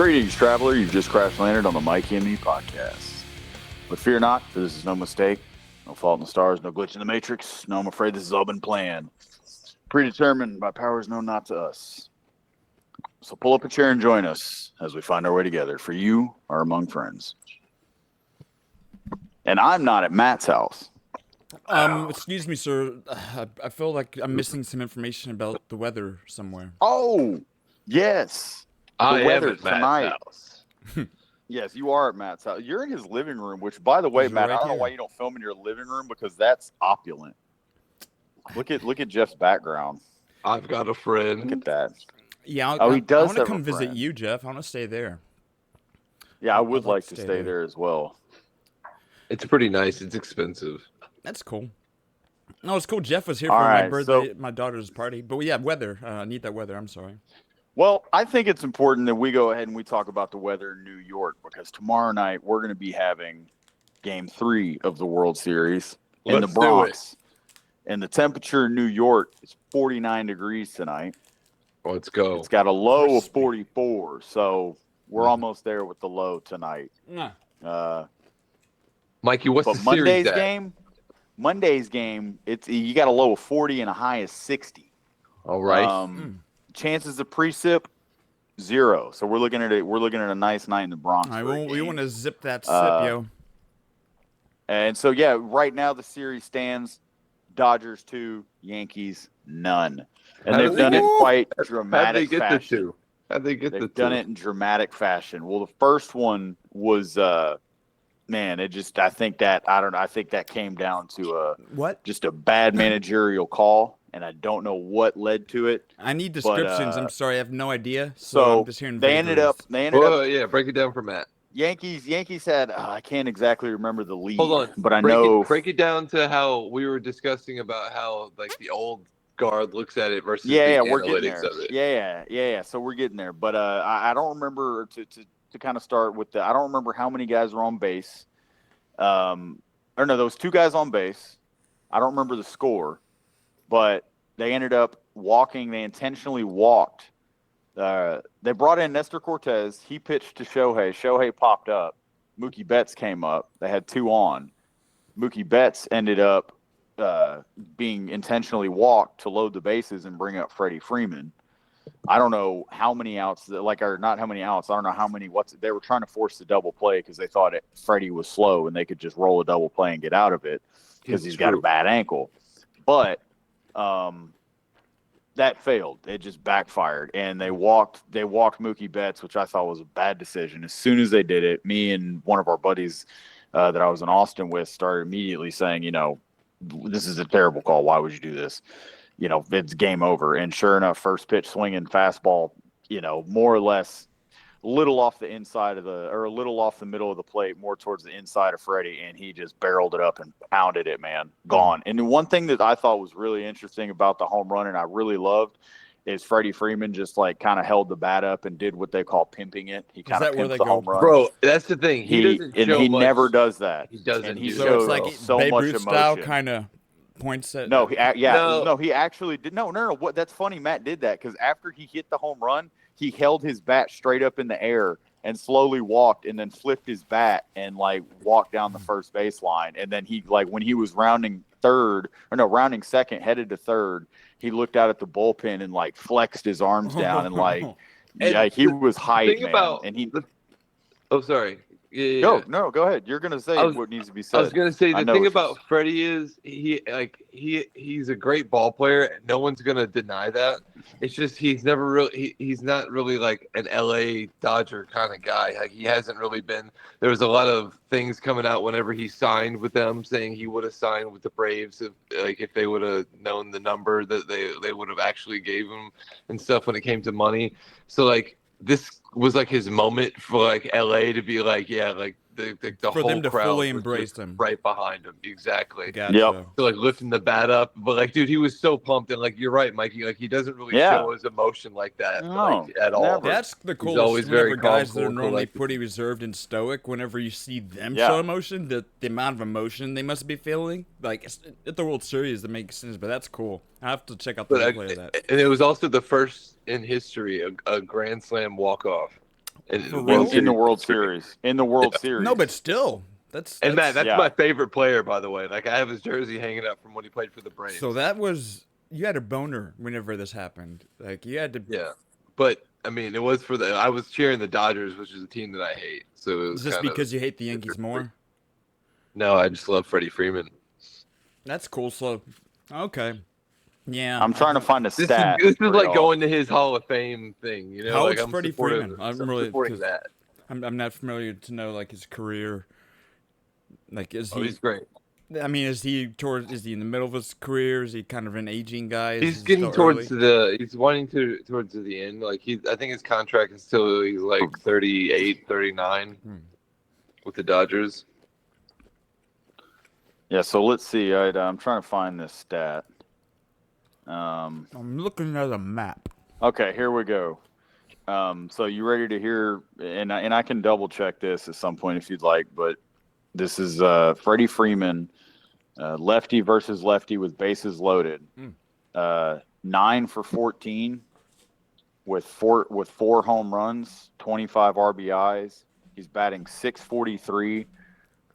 Greetings, traveler. You've just crash landed on the M&Me podcast. But fear not, for this is no mistake, no fault in the stars, no glitch in the matrix. No, I'm afraid this has all been planned, predetermined by powers known not to us. So pull up a chair and join us as we find our way together. For you are among friends. And I'm not at Matt's house. Excuse me, sir. I feel like I'm missing some information about the weather somewhere. Oh, yes. I The weather am at Matt's tonight. house. Yes, you are at Matt's house. You're in his living room, which, by the way, You're Matt, right I don't know here. why you don't film in your living room because that's opulent. Look at Jeff's background. I've got a Look friend. at that. Yeah, Oh, he does I want to have a come visit friend. you, Jeff. I want to stay there. Yeah, I I'd would like like to to stay stay there. there as well. It's pretty nice. It's expensive. That's cool. No, it's cool. Jeff was here All for my right, birthday, so- my daughter's party. But yeah, weather. I need that weather. I'm sorry. Well, I think it's important that we go ahead and we talk about the weather in New York because tomorrow night we're going to be having Game 3 of the World Series in Let's the do it. Bronx. And the temperature in New York is 49 degrees tonight. Let's go. It's got a low of Crispy. 44, so we're almost there with the low tonight. Nah. Mikey, what's But the series at? Monday's game, it's you got a low of 40 and a high of 60. All right. Chances of precip 0. So we're looking at it. We're looking at a nice night in the Bronx. All right, for a we game. want to zip that sip, yo. And so yeah, right now the series stands: Dodgers 2, Yankees none, and How they've did done they it get- quite How'd they dramatic get the fashion. two? How'd they get the They've two? done it in dramatic fashion. Well, the first one was, man, it just, I think that came down to What? just a bad managerial call, and I don't know what led to it. I need descriptions. uh, I'm sorry, I have no idea. So So I'm just hearing they ended up, Yeah, break it down for Matt. Yankees had, I can't exactly remember the lead, Hold on. but I break know. Break it down to how we were discussing about how like the old guard looks at it versus Yeah, the we're getting analytics there. of it. Yeah. So we're getting there, but I don't remember to kind of start with I don't remember how many guys were on base. Or no, there was 2 guys on base. I don't remember the score, but they ended up walking. They intentionally walked. They brought in Nestor Cortez. He pitched to Shohei. Shohei popped up. Mookie Betts came up. They had 2 on. Mookie Betts ended up being intentionally walked to load the bases and bring up Freddie Freeman. I don't know how many outs, or not how many outs. I don't know how many. They were trying to force the double play because they thought Freddie was slow and they could just roll a double play and get out of it because he's got a bad ankle. But that failed. It just backfired, and they walked Mookie Betts, which I thought was a bad decision. As soon as they did it, me and one of our buddies that I was in Austin with started immediately saying, this is a terrible call. Why would you do this? It's game over. And sure enough, first pitch swinging fastball, more or less a little off the middle of the plate, more towards the inside of Freddie. And he just barreled it up and pounded it, man. Gone. And the one thing that I thought was really interesting about the home run and I really loved is Freddie Freeman just kind of held the bat up and did what they call pimping it. He kind of that where pimped they the go? home run. Bro, that's the thing. He doesn't show he much. never does that. He doesn't And he do So that. it's showed like so Babe much Ruth style emotion. kind of points at. No, No. he actually did. No. What? That's funny. Matt did that because after he hit the home run, he held his bat straight up in the air and slowly walked, and then flipped his bat and walked down the first baseline. And then he when he was rounding second, headed to third, he looked out at the bullpen and flexed his arms down and he was hyped, Think man. about And he Oh, sorry. Yeah. go ahead. You're gonna say what needs to be said. I was gonna say I the know thing what you're about Freddie is he's a great ball player. And no one's gonna deny that. It's just he's never really he's not really like an LA Dodger kind of guy. Like he hasn't really been. There was a lot of things coming out whenever he signed with them, saying he would have signed with the Braves if they would have known the number that they would have actually gave him and stuff when it came to money. So this was his moment for LA to be the For whole them to crowd fully was embrace just him. right behind him. Exactly. Gotcha. Yep. So lifting the bat up, but dude, he was so pumped and you're right, Mikey. He doesn't really Yeah. show his emotion like that No, at all. never. That's the coolest. always Whenever very calm, guys that are cool, normally collected. pretty reserved and stoic, whenever you see them Yeah. show emotion, the amount of emotion they must be feeling, at the World Series, that makes sense. But that's cool. I have to check out the But replay of that. and it was also the first in history a Grand Slam walk off. For the real? World in the Series World history. Series. In the World Series. No, but still, that's And that's Yeah. my favorite player, by the way. Like I have his jersey hanging up from when he played for the Braves. so that was you had a boner whenever this happened. Like you had to. Yeah, but I mean, it was for the. I was cheering the Dodgers, which is a team that I hate. So it was Just kind because of. you hate the Yankees more. No, I just love Freddie Freeman. That's cool. So, okay, yeah. I'm trying to find a This stat. is for like y'all. going to his Hall of Fame thing. You know, How like old's I'm Freddie supportive. Freeman? I'm really supporting 'cause that. I'm not familiar to know like his career. Like, is Oh, he? he's great. I mean, is he in the middle of his career? Is he kind of an aging guy? Is He's he getting still towards early? the. He's wanting towards the end. Like I think his contract is still he's like 38, 39 with the Dodgers. Yeah, so let's see. I'm trying to find this stat. I'm looking at a map. Okay, here we go. So you ready to hear? And I can double check this at some point if you'd like. But this is Freddie Freeman, lefty versus lefty with bases loaded. 9 for 14 with four home runs, 25 RBIs. He's batting 643,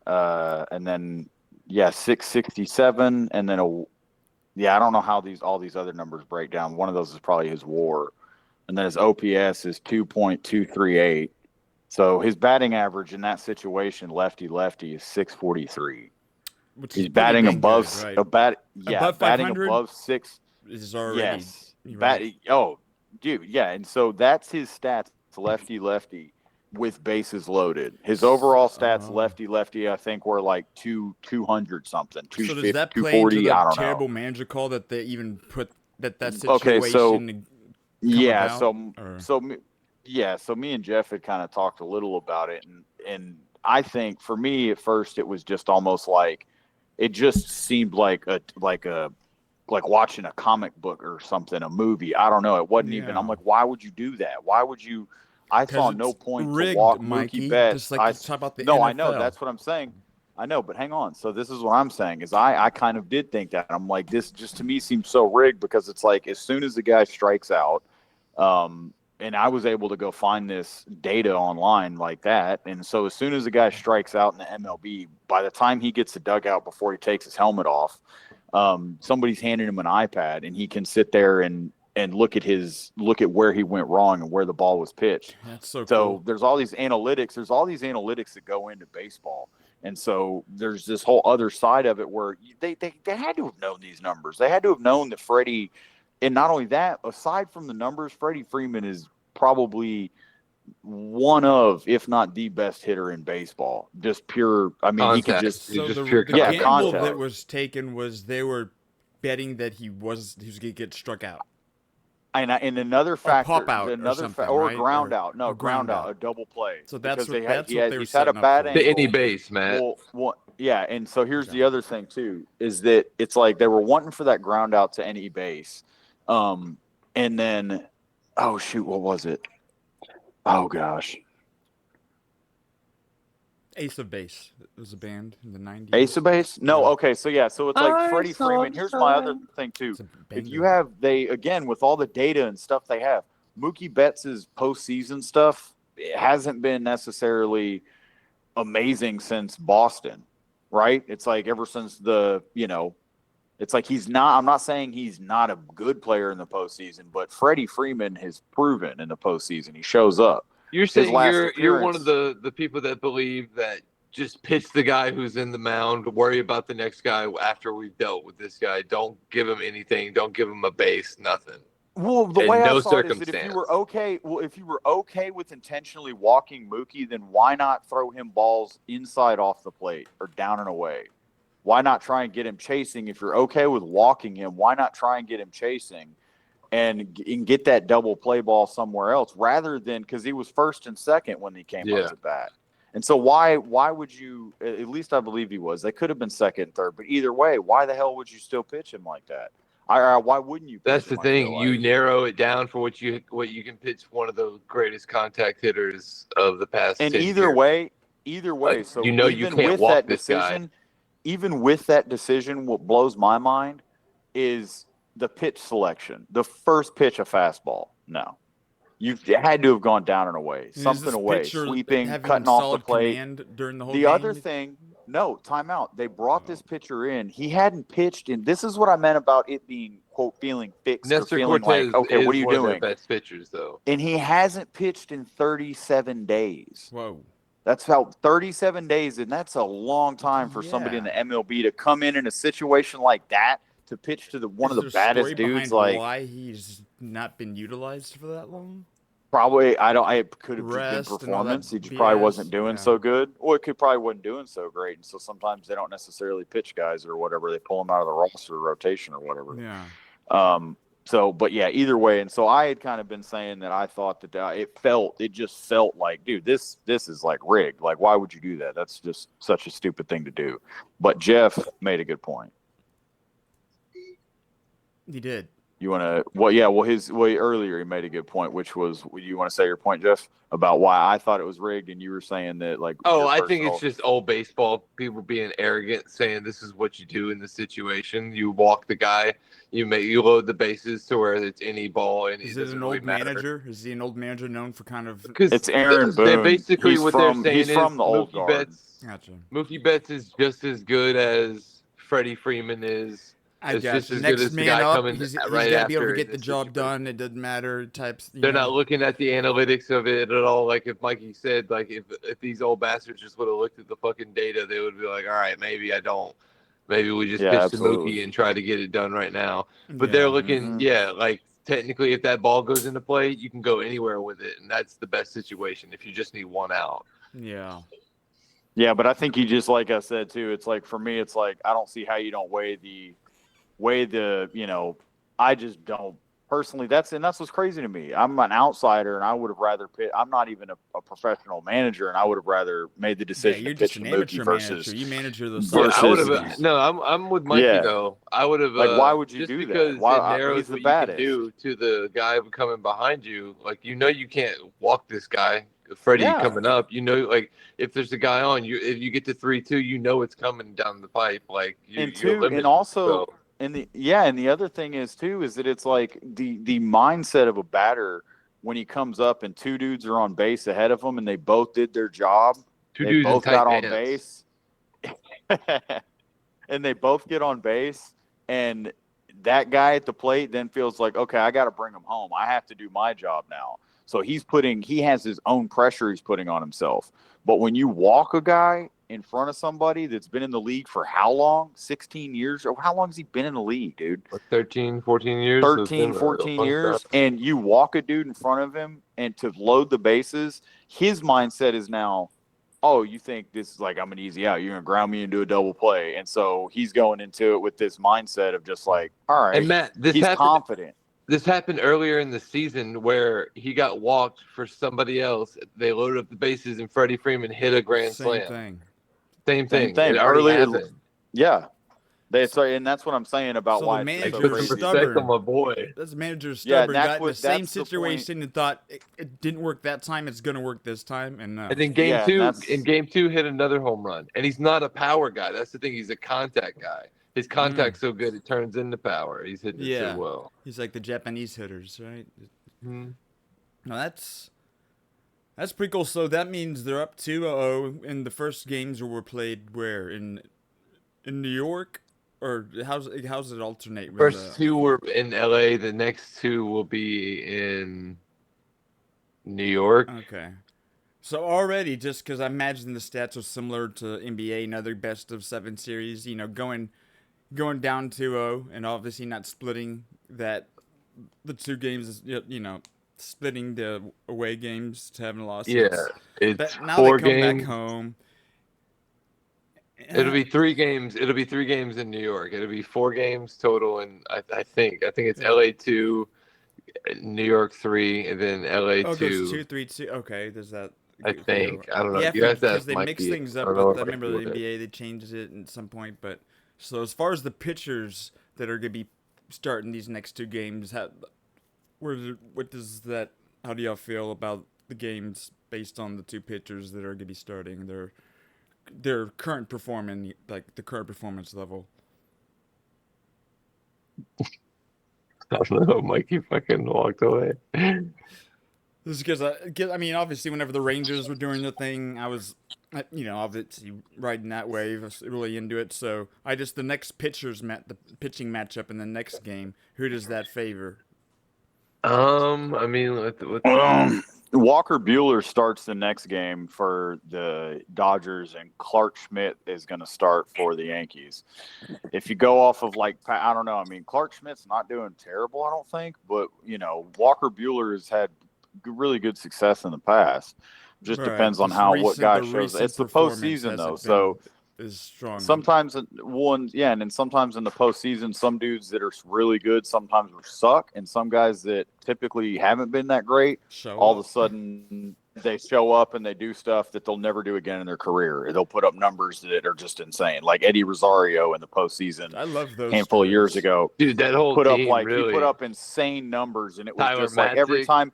and then 667, and then I don't know how all these other numbers break down. One of those is probably his WAR, and then his OPS is 2.238. So his batting average in that situation, lefty is 643. Which He's is pretty batting dang above good, right? above Above batting 500? above 6. Is already Yes. right. Dude, yeah, and so that's his stats, lefty with bases loaded. His overall stats, lefty, I think were like 200 something, So 250, does that play into 240, the I don't terrible know. manager call that they even put that Okay, so situation yeah, about? Or- so me and Jeff had kind of talked a little about it, and I think for me at first it was just almost like it just seemed like watching a comic book or something, a movie. I don't know. It wasn't even. I'm Yeah. like, why would you do that? Why would you? I 'Cause saw no it's point to rigged, walk Mikey. Mookie Betts. Just like you talk about the No, I NFL. know. That's what I'm saying. I know, but hang on. So this is what I'm saying is I kind of did think that. I'm like, this just to me seems so rigged because it's like as soon as the guy strikes out, and I was able to go find this data online like that. And so as soon as the guy strikes out in the MLB, by the time he gets the dugout before he takes his helmet off, somebody's handing him an iPad and he can sit there and look at where he went wrong and where the ball was pitched. That's so So cool. there's all these analytics. There's all these analytics that go into baseball. And so there's this whole other side of it where they had to have known these numbers. They had to have known that Freddie, and not only that, aside from the numbers, Freddie Freeman is probably one of, if not the best hitter in baseball. Just pure. I mean, he could Contact. just. So just the pure Yeah, gamble contact. that was taken was they were betting that he was gonna get struck out. And another factor, pop out or another something, or right? ground Or out. No, a ground ground out, out. a double play. So that's because what they were he's had a setting up bad for. to angle. any base, Matt. Yeah, and so here's the other thing too is that it's like they were wanting for that ground out to any base, and then, oh shoot, what was it? Oh gosh, Ace of Base. It was a band in the 90s. Ace of Base? No, Yeah. okay, so yeah, so it's like Freddie Freeman. Here's my other thing too. It's a If you banger. have again with all the data and stuff they have, Mookie Betts's postseason stuff it hasn't been necessarily amazing since Boston, right? It's like ever since it's like he's not. I'm not saying he's not a good player in the postseason, but Freddie Freeman has proven in the postseason he shows up. You're His saying last you're one of appearance- the people that believe that just pitch the guy who's in the mound, worry about the next guy after we've dealt with this guy. Don't give him anything. Don't give him a base. Nothing. Well, the In way no I saw it is that if you were okay with intentionally walking Mookie, then why not throw him balls inside off the plate or down and away? Why not try and get him chasing? If you're okay with walking him, why not try and get him chasing and get that double play ball somewhere else rather than because he was first and second when he came up to bat. And so why would you? At least I believe he was. They could have been second and third, but either way, why the hell would you still pitch him like that? Why wouldn't you? Pitch That's him, the I thing. feel You like? narrow it down for what you can pitch one of the greatest contact hitters of the past. And 10 either years. way, so you even can't with walk that this guy. decision, what blows my mind is the pitch selection. The first pitch, a fastball. No. You had to have gone down and away, And is something this away, pitcher sweeping, having cutting off the solid plate. command during the whole The game? other thing, no, timeout. They brought this Oh. pitcher in. He hadn't pitched, and this is what I meant about it being, quote, feeling fixed or Nestor feeling Cortez like, okay, what are is you one of their doing? best pitchers, though. And he hasn't pitched in 37 days. Whoa. That's about 37 days, and that's a long time for somebody in the Yeah. MLB to come in a situation like that to pitch to one Is of the there a story baddest dudes. behind Like, why he's not been utilized for that long? probably, it could have just been Rest and all that performance. He just probably BS? wasn't doing Yeah. so good. Or it probably wasn't doing so great. And so sometimes they don't necessarily pitch guys or whatever. They pull them out of the roster rotation or whatever. Yeah. But yeah, either way. And so I had kind of been saying that I thought that it just felt like, dude, this is like rigged. Like, why would you do that? That's just such a stupid thing to do. But Jeff made a good point. He did. You want to, earlier he made a good point, which was, you want to say your point, Jeff, about why I thought it was rigged, and you were saying that, like, Oh, I think it's just old baseball, people being arrogant, saying this is what you do in this situation. You walk the guy, you load the bases to where it's any ball, and Is it it doesn't an really old matter. manager? Is he an old manager known for kind of? Because it's Aaron they Boone. basically He's what from, they're saying he's is from the old Mookie guard. Betts. Gotcha. Mookie Betts is just as good as Freddie Freeman is. I It's got just you. as Next good as the man guy up. coming He's right got to be able to after get in the this job situation. done. It doesn't matter. Types. They're not looking at the analytics of it at all. Like if Mikey said, like if these old bastards just would have looked at the fucking data, they would be like, all right, maybe I don't. Maybe we just Yeah, pitch to absolutely. Mookie and try to get it done right now. But Yeah. they're looking, Mhm. like technically, if that ball goes into play, you can go anywhere with it, and that's the best situation if you just need one out. Yeah. Yeah, but I think you just, like I said too, it's like, for me, it's like, I don't see how you don't weigh the, I just don't personally. That's what's crazy to me. I'm an outsider, and I would have rather pitch. I'm not even a professional manager, and I would have rather made the Yeah, decision you're to just pitch an to Mookie amateur versus. manager. You manager those. Yeah, I would Versus- have. No, I'm with Mikey Yeah. though. I would have. Like, why would you just do that? because Why- it narrows he's the what you can baddest. do to the guy coming behind you. Like you can't walk this guy, Freddie Yeah. coming up. Like if there's a guy on you, if you get to 3-2, it's coming down the pipe. Like And you're two, limited. and also, So, and the other thing is too, is that it's like the mindset of a batter when he comes up and two dudes are on base ahead of him and they both did their job. two They dudes in both tight got on pants. base. And they both get on base, and that guy at the plate then feels like, okay, I got to bring him home. I have to do my job now. So he has his own pressure he's putting on himself. But when you walk a guy in front of somebody that's been in the league for how long? 16 years? Or how long has he been in the league, dude? Like 13, 14 years. so it's 13, been a 14 long years. time. And you walk a dude in front of him, and to load the bases, his mindset is now, oh, you think this is like, I'm an easy out. You're going to ground me into a double play. And so he's going into it with this mindset of just like, all right, And Matt, he's confident. This happened earlier in the season where he got walked for somebody else. They loaded up the bases and Freddie Freeman hit a grand Same slam. thing. Same Same thing. thing. It already Early- happened. Yeah. And that's what I'm saying about So why the it's manager so Put was some crazy. respect stubborn. on my boy. This manager's Yeah, stubborn. that's Got in the what- same that's the point. situation and thought it didn't work that time. It's gonna work this time. And no. And then Yeah, in game two, hit another home run. And he's not a power guy. That's the thing. He's a contact guy. His contact's so good it turns into power. He's hitting it Yeah. so well. He's like the Japanese hitters, right? Mhm. No, that's pretty cool. So that means they're up 2-0 in the first games were played where in New York, or how's it alternate? With First two were in LA. The next two will be in New York. Okay. So already, just because I imagine the stats are similar to NBA, another best of 7 series, going down 2-0, and obviously not splitting the two games, splitting the away games to having losses. Yeah, it's Now 4 they come games. back home. It'll be 3 games. It'll be 3 games in New York. It'll be 4 games total, and I think it's Yeah. LA 2, New York 3, and then LA Oh, it goes 2. 2-3-2. Okay, there's that. I think. I don't know. Yeah, You have to because ask they mix Mikey. things I up. don't know With, if I remember the Mikey would. NBA, they changed it at some point. But so as far as the pitchers that are going to be starting these next 2 games, how do y'all feel about the games based on the 2 pitchers that are going to be starting their current performance, like the current performance level? I don't know. Mikey fucking walked away. This is because I mean, obviously, whenever the Rangers were doing the thing, I was, obviously riding that wave, I was really into it. So the next the pitching matchup in the next game. Who does that favor? I mean, what Walker Bueller starts the next game for the Dodgers, and Clark Schmidt is going to start for the Yankees. If you go off of I don't know. I mean, Clark Schmidt's not doing terrible, I don't think, but Walker Bueller has had really good success in the past. Just Right. depends on what guy shows. It's the postseason though, so is strong. sometimes and then sometimes in the postseason, some dudes that are really good sometimes suck, and some guys that typically haven't been that great, all of a sudden they show up and they do stuff that they'll never do again in their career. They'll put up numbers that are just insane, like Eddie Rosario in the postseason. I love those handful of years ago. dude, that whole put team, up like really. he put up insane numbers, and it was Tyler just like every Matzik.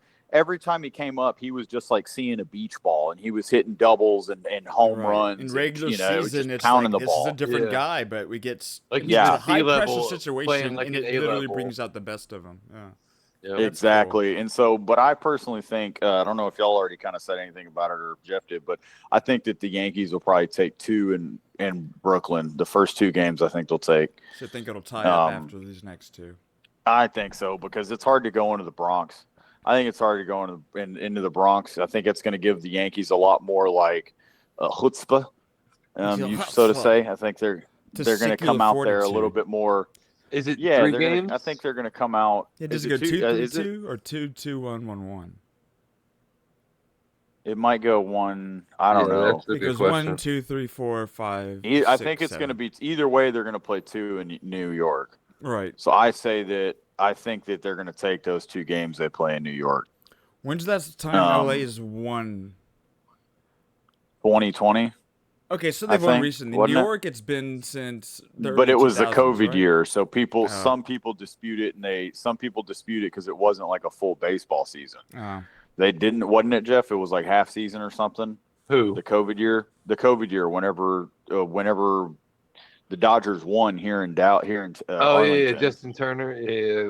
time he came up, he was just like seeing a beach ball, and he was hitting doubles and home runs. In regular and, season, it's pounding like the this ball. is a different Yeah. guy, but we get Like, it's he's a a high pressure C-level situation, playing like and an it literally A-level. brings out the best of him. Yeah. Yep. Exactly. And so, but I personally think, I don't know if y'all already kind of said anything about it or Jeff did, but I think that the Yankees will probably take two in Brooklyn. The first two games I think they'll take. So I think it'll tie up after these next two. I think so, because it's hard to go into the Bronx. I think it's hard to go into the Bronx. I think it's going to give the Yankees a lot more like chutzpah, so to say. I think they're going to come out there a little bit more. Is it 3 games? I think they're going to come out. Yeah, does it go 2-3-2 or 2-2-1-1-1? It might go 1. I don't know. That's a It good goes question. 1, 2, 3, 4, 5. I 6, think it's 7. going to be either way. They're going to play 2 in New York. Right. So I think that they're going to take those 2 games they play in New York. When's that time LA is won? 2020. Okay, so they've won recently. New York, it's been since the early But it was a 2000s, COVID right? year, so some people dispute it, and some people dispute it because it wasn't like a full baseball season. They didn't, wasn't it, Jeff? It was like half season or something. Who? The COVID year. Whenever the Dodgers won here in Arlington. Justin Turner. Yeah,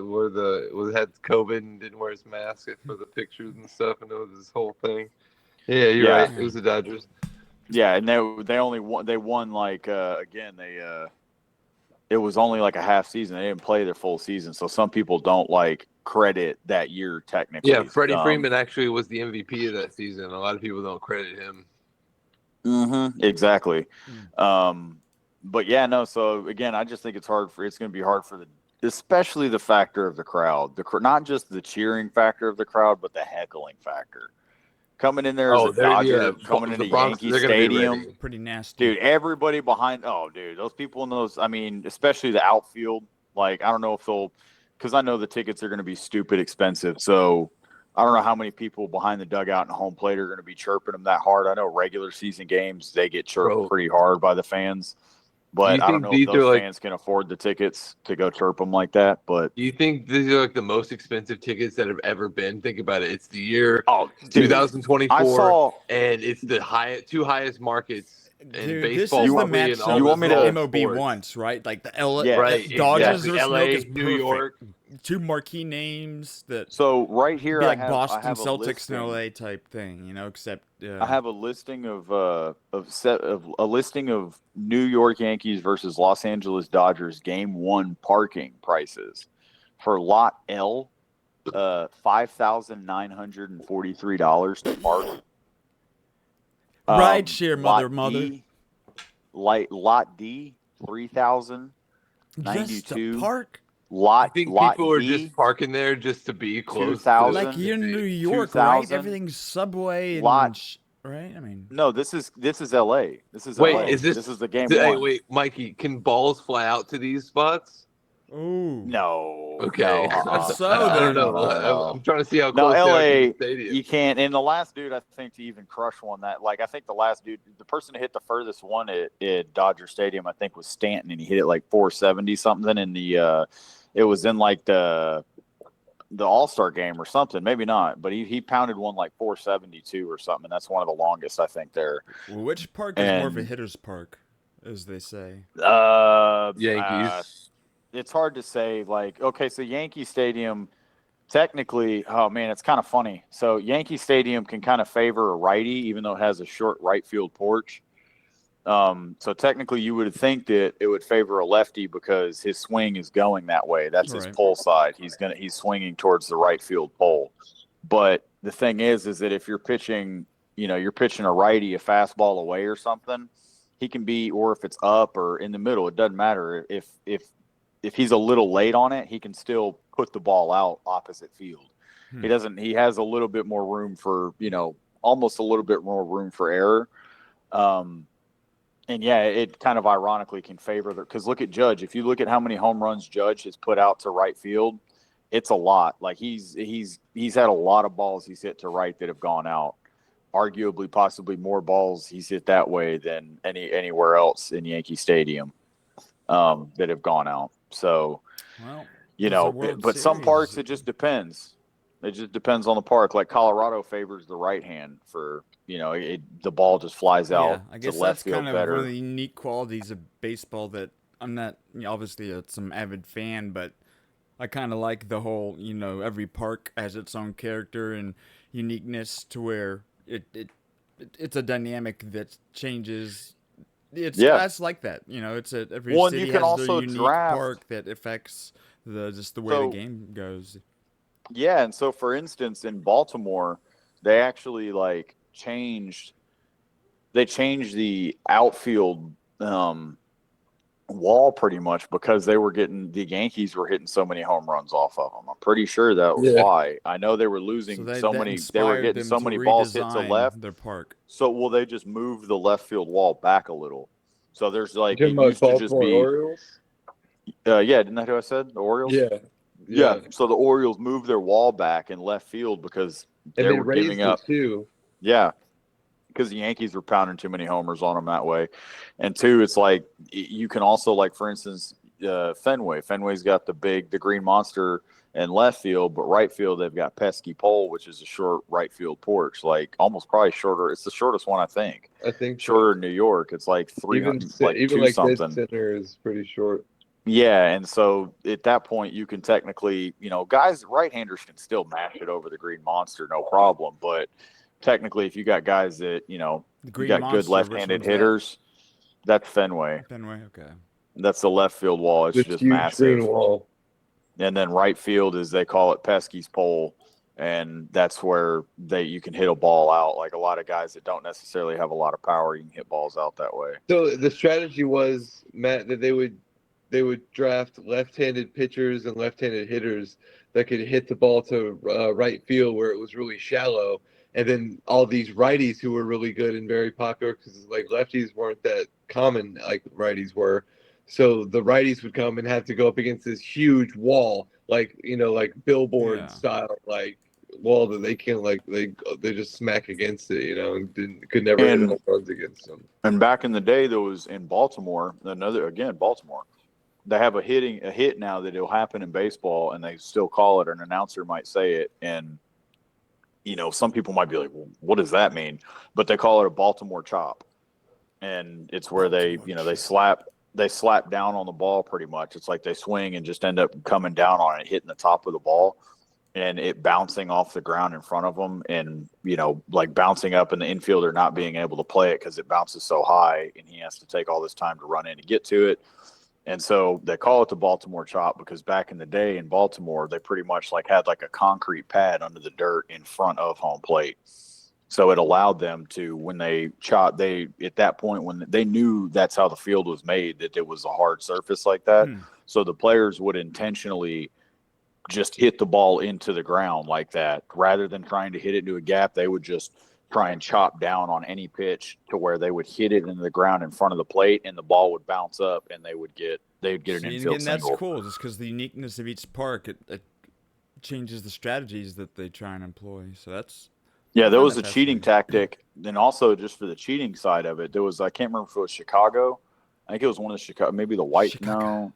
had COVID and didn't wear his mask for the pictures and stuff, and it was this whole thing. Yeah, you're right. It was the Dodgers. Yeah, and they only won. They won like it was only like a half season. They didn't play their full season, so some people don't like credit that year technically. Yeah, Freddie Freeman actually was the MVP of that season. A lot of people don't credit him. Mm-hmm. Exactly. But yeah, no. So again, I just think it's going to be hard for especially the factor of the crowd. Not just the cheering factor of the crowd, but the heckling factor. Coming in there as a Dodger, coming into Yankee Stadium. Pretty nasty. Dude, everybody behind. Oh, dude, those people in those, I mean, especially the outfield. Like, I don't know if because I know the tickets are going to be stupid expensive. So I don't know how many people behind the dugout and home plate are going to be chirping them that hard. I know regular season games, they get chirped pretty hard by the fans. But I don't know if those fans can afford the tickets to go chirp them like that. But do you think these are like the most expensive tickets that have ever been? Think about it. It's the year 2024, and it's the two highest markets in baseball. This is the match you want me to MLB once, right? Like the Dodgers versus LA, New York. 2 marquee names that. So right here, like Boston Celtics in LA type thing, except I have a listing of a listing of New York Yankees versus Los Angeles Dodgers Game 1 parking prices for Lot L, $5,943 to park. Ride share, mother. Lot D, $3,092. Just to park. I think Lot people are D, just parking there just to be close. 2,000. Like you're in New York, right? Everything's subway and right. I mean, no, this is LA. This is LA. This is the game. Hey, wait, Mikey, can balls fly out to these spots? Ooh. No. Okay. No, So I don't know. no. I'm trying to see how close they are LA, to the stadium. you can't. And the last dude, I think, to even crush one that, like, I think the last dude, the person who hit the furthest one at Dodger Stadium, I think, was Stanton, and he hit it like 470 something in the. It was in like the All-Star game or something. Maybe not, but he pounded one like 472 or something. And that's one of the longest, I think, there. Well, which park is more of a hitter's park, as they say? Yankees. It's hard to say. Like, okay, so Yankee Stadium, technically, oh man, it's kind of funny. So Yankee Stadium can kind of favor a righty, even though it has a short right field porch. So technically, you would think that it would favor a lefty because his swing is going that way. That's his Right. pole side. He's swinging towards the right field pole. But the thing is that if you're pitching, you're pitching a righty a fastball away or something, he can be, or if it's up or in the middle, it doesn't matter. If he's a little late on it, he can still put the ball out opposite field. He doesn't. He has a little bit more room for, almost a little bit more room for error. And yeah, it kind of ironically can favor because look at Judge. If you look at how many home runs Judge has put out to right field, it's a lot. Like he's had a lot of balls he's hit to right that have gone out. Arguably, possibly more balls he's hit that way than anywhere else in Yankee Stadium that have gone out. So, well, but some parks it just depends. It just depends on the park. Like Colorado favors the right hand for the ball just flies out I guess to left that's field kind of better. one of the unique qualities of baseball that I'm not obviously some avid fan, but I kind of like the whole every park has its own character and uniqueness to where it's a dynamic that changes. It's like that. It's every Well, and city you can has their also unique draft. park that affects the way the So game goes. yeah, and so for instance, in Baltimore, they actually changed the outfield wall pretty much because the Yankees were hitting so many home runs off of them. I'm pretty sure that was Yeah. why. I know they were So losing that they were inspired getting them so to many balls hit to left. redesign their park. So they just moved the left field wall back a little. So there's You like talking it about used to just Baltimore be Orioles? yeah, didn't that who I said? The Orioles? Yeah. Yeah. Yeah. So the Orioles moved their wall back in left field because And they they were giving raised it up. too. Yeah, because the Yankees were pounding too many homers on them that way. And two, it's like you can also like for instance Fenway. Fenway's got the green monster in left field, but right field they've got pesky pole, which is a short right field porch, like almost probably shorter. It's the shortest one I think. I think Shorter so. in New York, it's like Even 300, like even two like dead something. center is pretty short. Yeah, and so at that point you can technically, guys, right-handers can still mash it over the green monster, no problem. But technically, if you got guys that, The you Green got good Monster, which left-handed one's that? hitters, that's Fenway. Fenway, okay. That's the left field wall. It's This just huge green massive. wall. And then right field is they call it Pesky's pole, and that's where you can hit a ball out. Like a lot of guys that don't necessarily have a lot of power, you can hit balls out that way. So the strategy was, Matt, that they would draft left-handed pitchers and left-handed hitters that could hit the ball to right field where it was really shallow, and then all these righties who were really good and very popular because like lefties weren't that common like righties were. So the righties would come and have to go up against this huge wall, like like billboard Yeah. style, like wall that they can't they just smack against it, and could never hit And home runs against them. and back in the day, there was in Baltimore. Baltimore. They have a hit now that it'll happen in baseball, and they still call it. An announcer might say it, and some people might be like, well, "What does that mean?" But they call it a Baltimore chop, and it's where they slap down on the ball pretty much. It's like they swing and just end up coming down on it, hitting the top of the ball, and it bouncing off the ground in front of them, and like bouncing up, and the infielder not being able to play it because it bounces so high, and he has to take all this time to run in to get to it. And so they call it the Baltimore chop because back in the day in Baltimore, they pretty much had like a concrete pad under the dirt in front of home plate. So it allowed them to, when they chop, at that point, when they knew that's how the field was made, that it was a hard surface like that. So the players would intentionally just hit the ball into the ground like that. Rather than trying to hit it into a gap, they would just try and chop down on any pitch to where they would hit it into the ground in front of the plate, and the ball would bounce up, and they'd get an infield That's single. cool, just because the uniqueness of each park, it changes the strategies that they try and employ. So that's Yeah, I there find was that a cheating fascinating. tactic. Then also just for the cheating side of it, there was, I can't remember if it was Chicago. I think it was one of the Chicago, maybe the Chicago.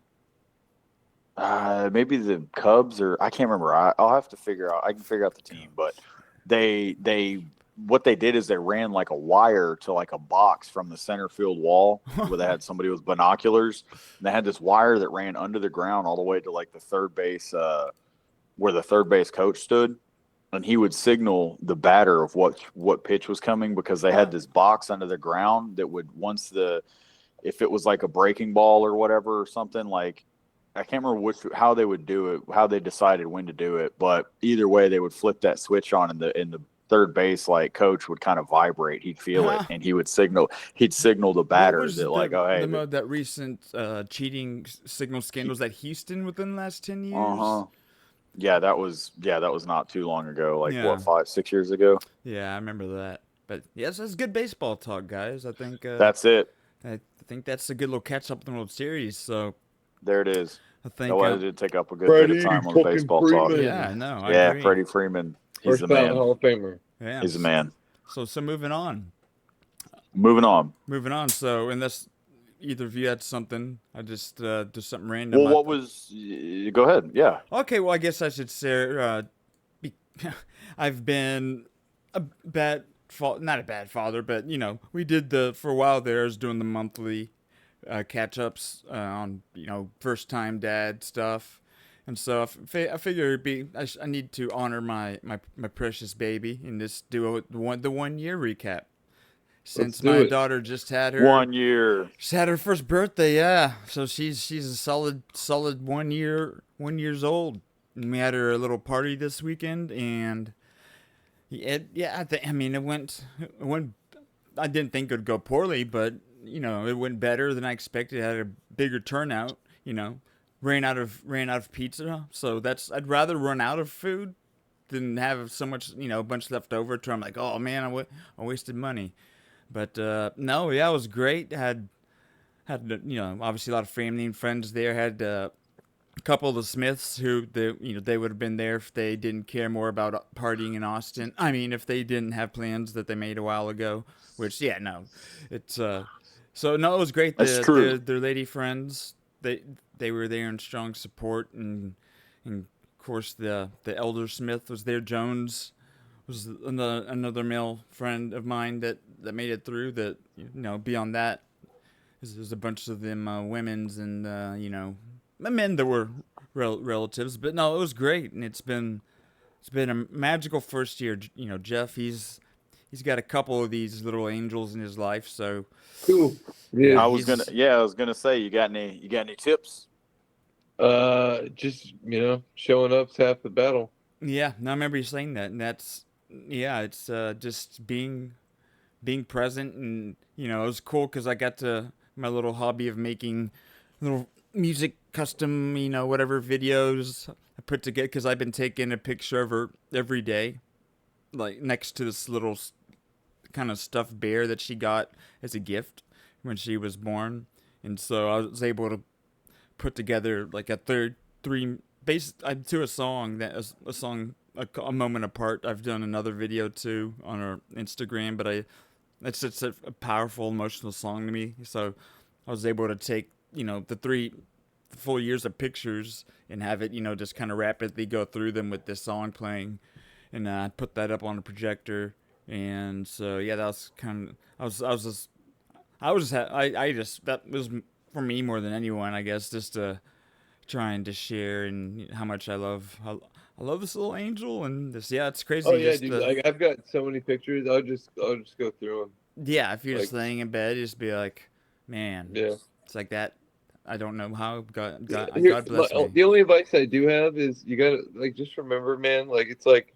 maybe the Cubs, or I can't remember. I'll have to figure out. I can figure out the team, but they what they did is they ran like a wire to like a box from the center field wall where they had somebody with binoculars, and they had this wire that ran under the ground all the way to like the third base where the third base coach stood, and he would signal the batter of what pitch was coming, because they had this box under the ground that would, if it was like a breaking ball or whatever or something, like I can't remember how they would do it, how they decided when to do it, but either way they would flip that switch on, and the third base like coach would kind of vibrate. He'd feel it, and he'd signal the What batter was that like, oh hey, that recent cheating signal scandals at Houston within the last 10 years? uh-huh. Yeah, that was not too long ago. Like Yeah. what, 5-6 years ago? Yeah, I remember that. But yes, that's good baseball talk, guys. I think That's it. I think that's a good little catch up in the World Series. So There it is. I think That did take up a good bit of time on the baseball talk. yeah, I know. I Yeah, agree. Freddie Freeman. He's First the ballot man. Hall of Famer. Yeah. He's the man. So moving on. Moving on. So unless either of you had something, I just do something random. Well, go ahead. Yeah. Okay, well, I guess I should say I've been a bad not a bad father, but we did for a while there. I was doing the monthly catch ups on first time dad stuff, and so I figured I need to honor my precious baby and just do the 1 year recap. Since my daughter just had her 1 year. She had her first birthday, yeah. So she's a solid 1 years old. And we had her a little party this weekend, and it went. I didn't think it would go poorly, but it went better than I expected. It had a bigger turnout. Ran out of pizza. So I'd rather run out of food than have so much a bunch left over. To I'm like, oh man, I wasted money. But no, yeah, it was great. Had obviously a lot of family and friends there. Had a couple of the Smiths who they would have been there if they didn't care more about partying in Austin. I mean, if they didn't have plans that they made a while ago. Which it's so no, it was great. That's true. Their lady friends, they were there in strong support, and of course the elder Smith was there. Jones was another male friend of mine that made it through. That beyond that, there's a bunch of them women's and men that were relatives. But no, it was great, and it's been a magical first year. Jeff, he's got a couple of these little angels in his life. So cool. Yeah, I was gonna say, you got any tips? Just showing up's half the battle. Yeah, no, I remember you saying that, and that's it's just being present, and it was cool because I got to my little hobby of making little music custom whatever videos I put together, because I've been taking a picture of her every day, like next to this little kind of stuffed bear that she got as a gift when she was born, and so I was able to put together like to a song a moment apart. I've done another video too on our Instagram, but it's just a powerful emotional song to me. So I was able to take the 3 full years of pictures and have it just kind of rapidly go through them with this song playing, and I put that up on a projector. And so yeah, that was kind of that was for me more than anyone, I guess, just trying to share and how much I love this little angel, and this it's crazy. Oh yeah, dude, I've got so many pictures. I'll just go through them. Yeah, if you're just laying in bed, just be like, man, yeah, it's like that. I don't know how God bless me. The only advice I do have is you gotta just remember, man, it's like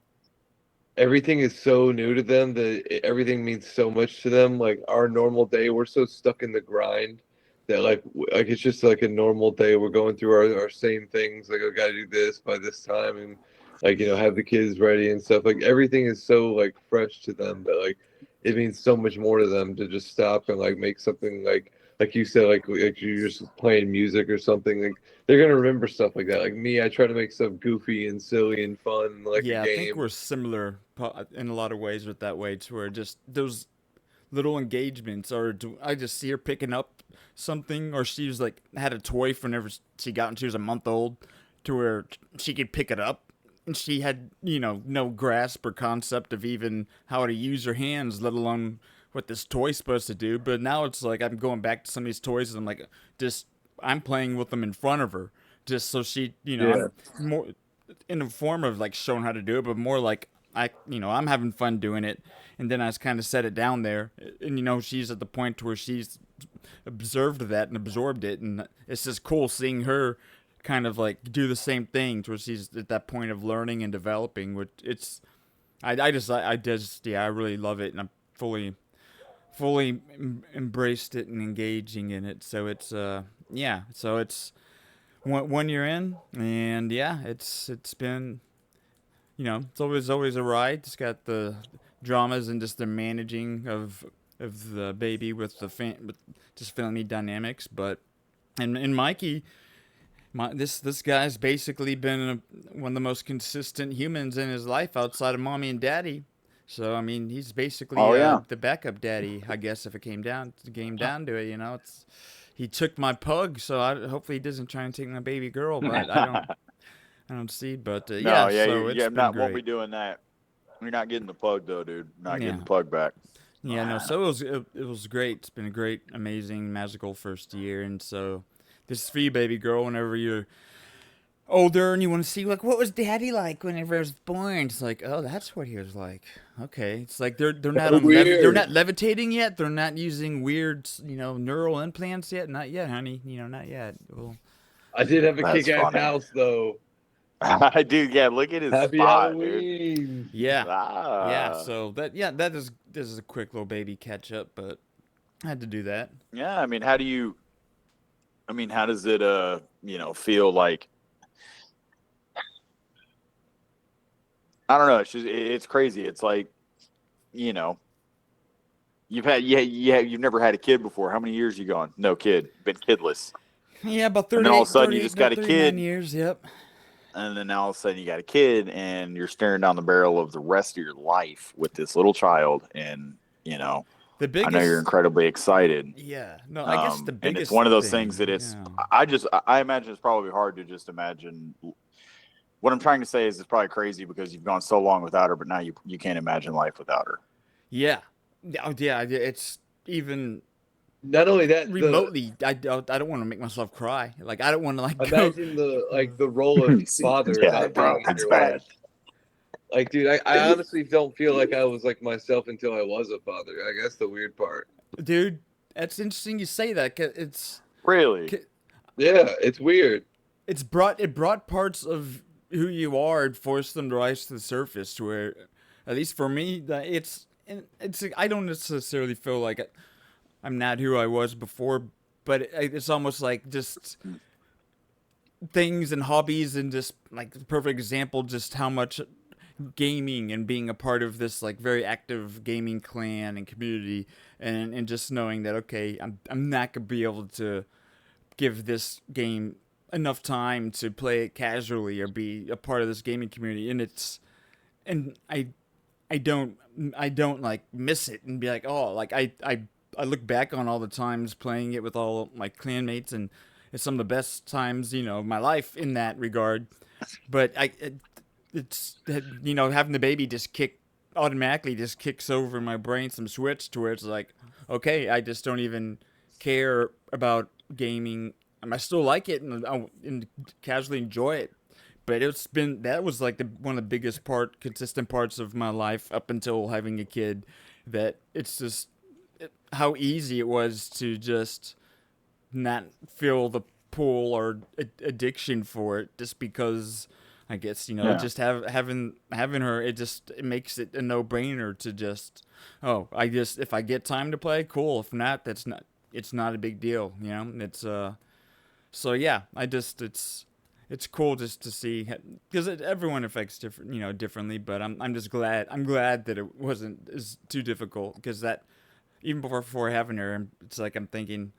everything is so new to them that everything means so much to them. Like our normal day, we're so stuck in the grind that like it's just like a normal day. We're going through our same things. Like I gotta do this by this time, and have the kids ready and stuff. Like everything is so like fresh to them that like it means so much more to them to just stop and like make something like you said, like you're just playing music or something. Like they're gonna remember stuff like that. Like me, I try to make stuff goofy and silly and fun, like a game. I think we're similar in a lot of ways with that way, to where just those little engagements, or I just see her picking up something, or she was like had a toy from whenever she got when she was a month old, to where she could pick it up, and she had no grasp or concept of even how to use her hands, let alone what this toy's supposed to do. But now it's like I'm going back to some of these toys, and I'm like I'm playing with them in front of her, just so she more in the form of like showing how to do it, but more like I'm having fun doing it, and then I just kind of set it down there, and she's at the point where she's observed that and absorbed it, and it's just cool seeing her kind of like do the same thing, where she's at that point of learning and developing. Which I really love it, and I'm fully embraced it and engaging in it. So it's so it's 1 year in, and yeah, it's been it's always a ride. It's got the dramas and just the managing of the baby with with just family dynamics, but and Mikey. This guy's basically been one of the most consistent humans in his life outside of mommy and daddy. So I mean, he's basically Oh yeah. the backup daddy, I guess, if it came down to it. It's he took my pug, so hopefully he doesn't try and take my baby girl, but I don't see. But No, yeah, yeah, so it's been won't be great. doing that. You're not getting the plug though, dude. Not getting Yeah, the plug back. yeah, no. So it was great. It's been a great, amazing, magical first year, and so this is for you, baby girl. Whenever you're older and you want to see like what was daddy like whenever I was born, it's like, oh, that's what he was like. Okay, it's like they're not they're Weird. not levitating yet. They're not using weird neural implants yet. Not yet, honey. Not yet. Well, I did have a That's kick-ass funny. house though. Dude, yeah, look at his Happy spot, dude. Halloween. yeah, yeah. Ah. So that is this is a quick little baby catch up, but I had to do that. Yeah, I mean, how does it feel like, I don't know, it's crazy. It's like, you know, you've never had a kid before. How many years you gone? No kid. Been kidless. Yeah, about And then all of a 38, sudden you 38, just got a 39 kid, years. Yep. and then all of a sudden you got a kid and you're staring down the barrel of the rest of your life with this little child, and The I know you're biggest. incredibly excited. Yeah. No, I guess the And it's biggest one of those things thing. that Yeah. I imagine it's probably hard to just imagine. What I'm trying to say is it's probably crazy because you've gone so long without her, but now you can't imagine life without her. Yeah. Oh, yeah. It's even Not only that, remotely. I don't want to make myself cry. Like I don't want to like go. imagine the role of father Yeah, not bro, being in it's your bad. life. Like, dude, I honestly don't feel like I was like myself until I was a father. Like, that's the weird part. Dude, that's interesting you say that. 'Cause Really? Yeah, it's weird. it brought parts of who you are and forced them to rise to the surface. To where, at least for me, that it's I don't necessarily feel like I'm not who I was before, but it's almost like just things and hobbies and just like the perfect example, just how much gaming and being a part of this like very active gaming clan and community, and just knowing that okay, I'm not gonna be able to give this game enough time to play it casually or be a part of this gaming community, and I don't like miss it and be like, oh, like I look back on all the times playing it with all my clanmates, and it's some of the best times of my life in that regard. But it's having the baby just automatically just kicks over in my brain some switch to where it's like, okay, I just don't even care about gaming. I still like it and casually enjoy it, but that was like one of the biggest consistent parts of my life up until having a kid. That it's just how easy it was to just not feel the pull or addiction for it, just because I guess Yeah. just having her, it makes it a no brainer to just, oh, I just, if I get time to play, cool. If not, it's not a big deal. It's so yeah, it's cool just to see, because everyone affects differently. But I'm just glad that it wasn't as too difficult, because that even before having her, it's like I'm thinking,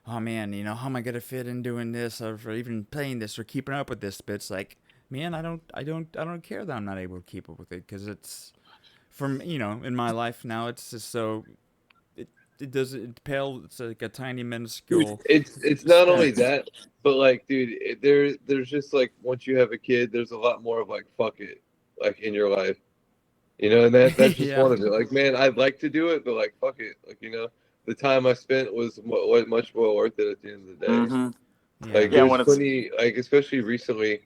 oh man, how am I gonna fit in doing this or even playing this or keeping up with this? But it's like, man, I don't care that I'm not able to keep up with it, because it's from in my life now, it's just so it doesn't pale. It's like a tiny Dude, minuscule it's not only speck. that, but like, dude, there's just like once you have a kid, there's a lot more of like fuck it, like in your life, and that's just Yeah. one of it. Like, man, I'd like to do it, but like, fuck it, like the time I spent was much more worth it at the end of the day. Mm-hmm. Like, Yeah. Yeah. there's When it's plenty, like especially recently,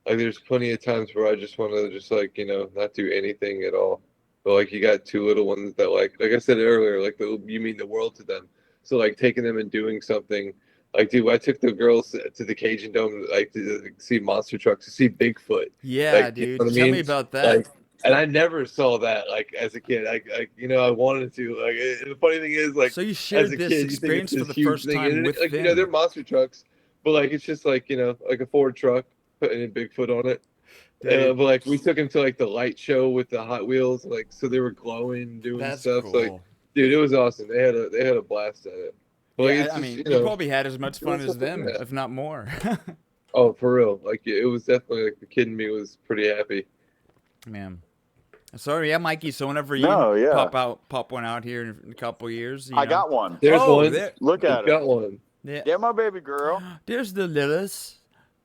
Like there's plenty of times where I just want to just like, not do anything at all. But like you got two little ones that like I said earlier, like you mean the world to them. So like taking them and doing something. Like, dude, I took the girls to the Cajun Dome, like to see monster trucks, to see Bigfoot. Yeah, Like, you know dude. what I Tell me mean? about that. Like, and I never saw that like as a kid. I wanted to. Like, and the funny thing is, like, So you as shared a this kid, you think it's experience for this the huge first thing, time and with like, they're them. monster trucks, but like it's just like like a Ford truck putting a Bigfoot on it. Dude, But like we took him to like the light show with the Hot Wheels, like so they were glowing, doing that's stuff. So like, cool. dude, it was awesome. They had a blast at it. But like Yeah, it's I just mean, you probably had as much doing fun as stuff like them, that. if not more. Oh, for real. Like it was definitely like the kid in me was pretty happy. Man. Sorry, yeah, Mikey. So whenever you No, yeah, pop one out here in a couple years, I got one. There's Oh, one. there. Look I've at her. got one. Yeah. Yeah, my baby girl. There's the Lilith.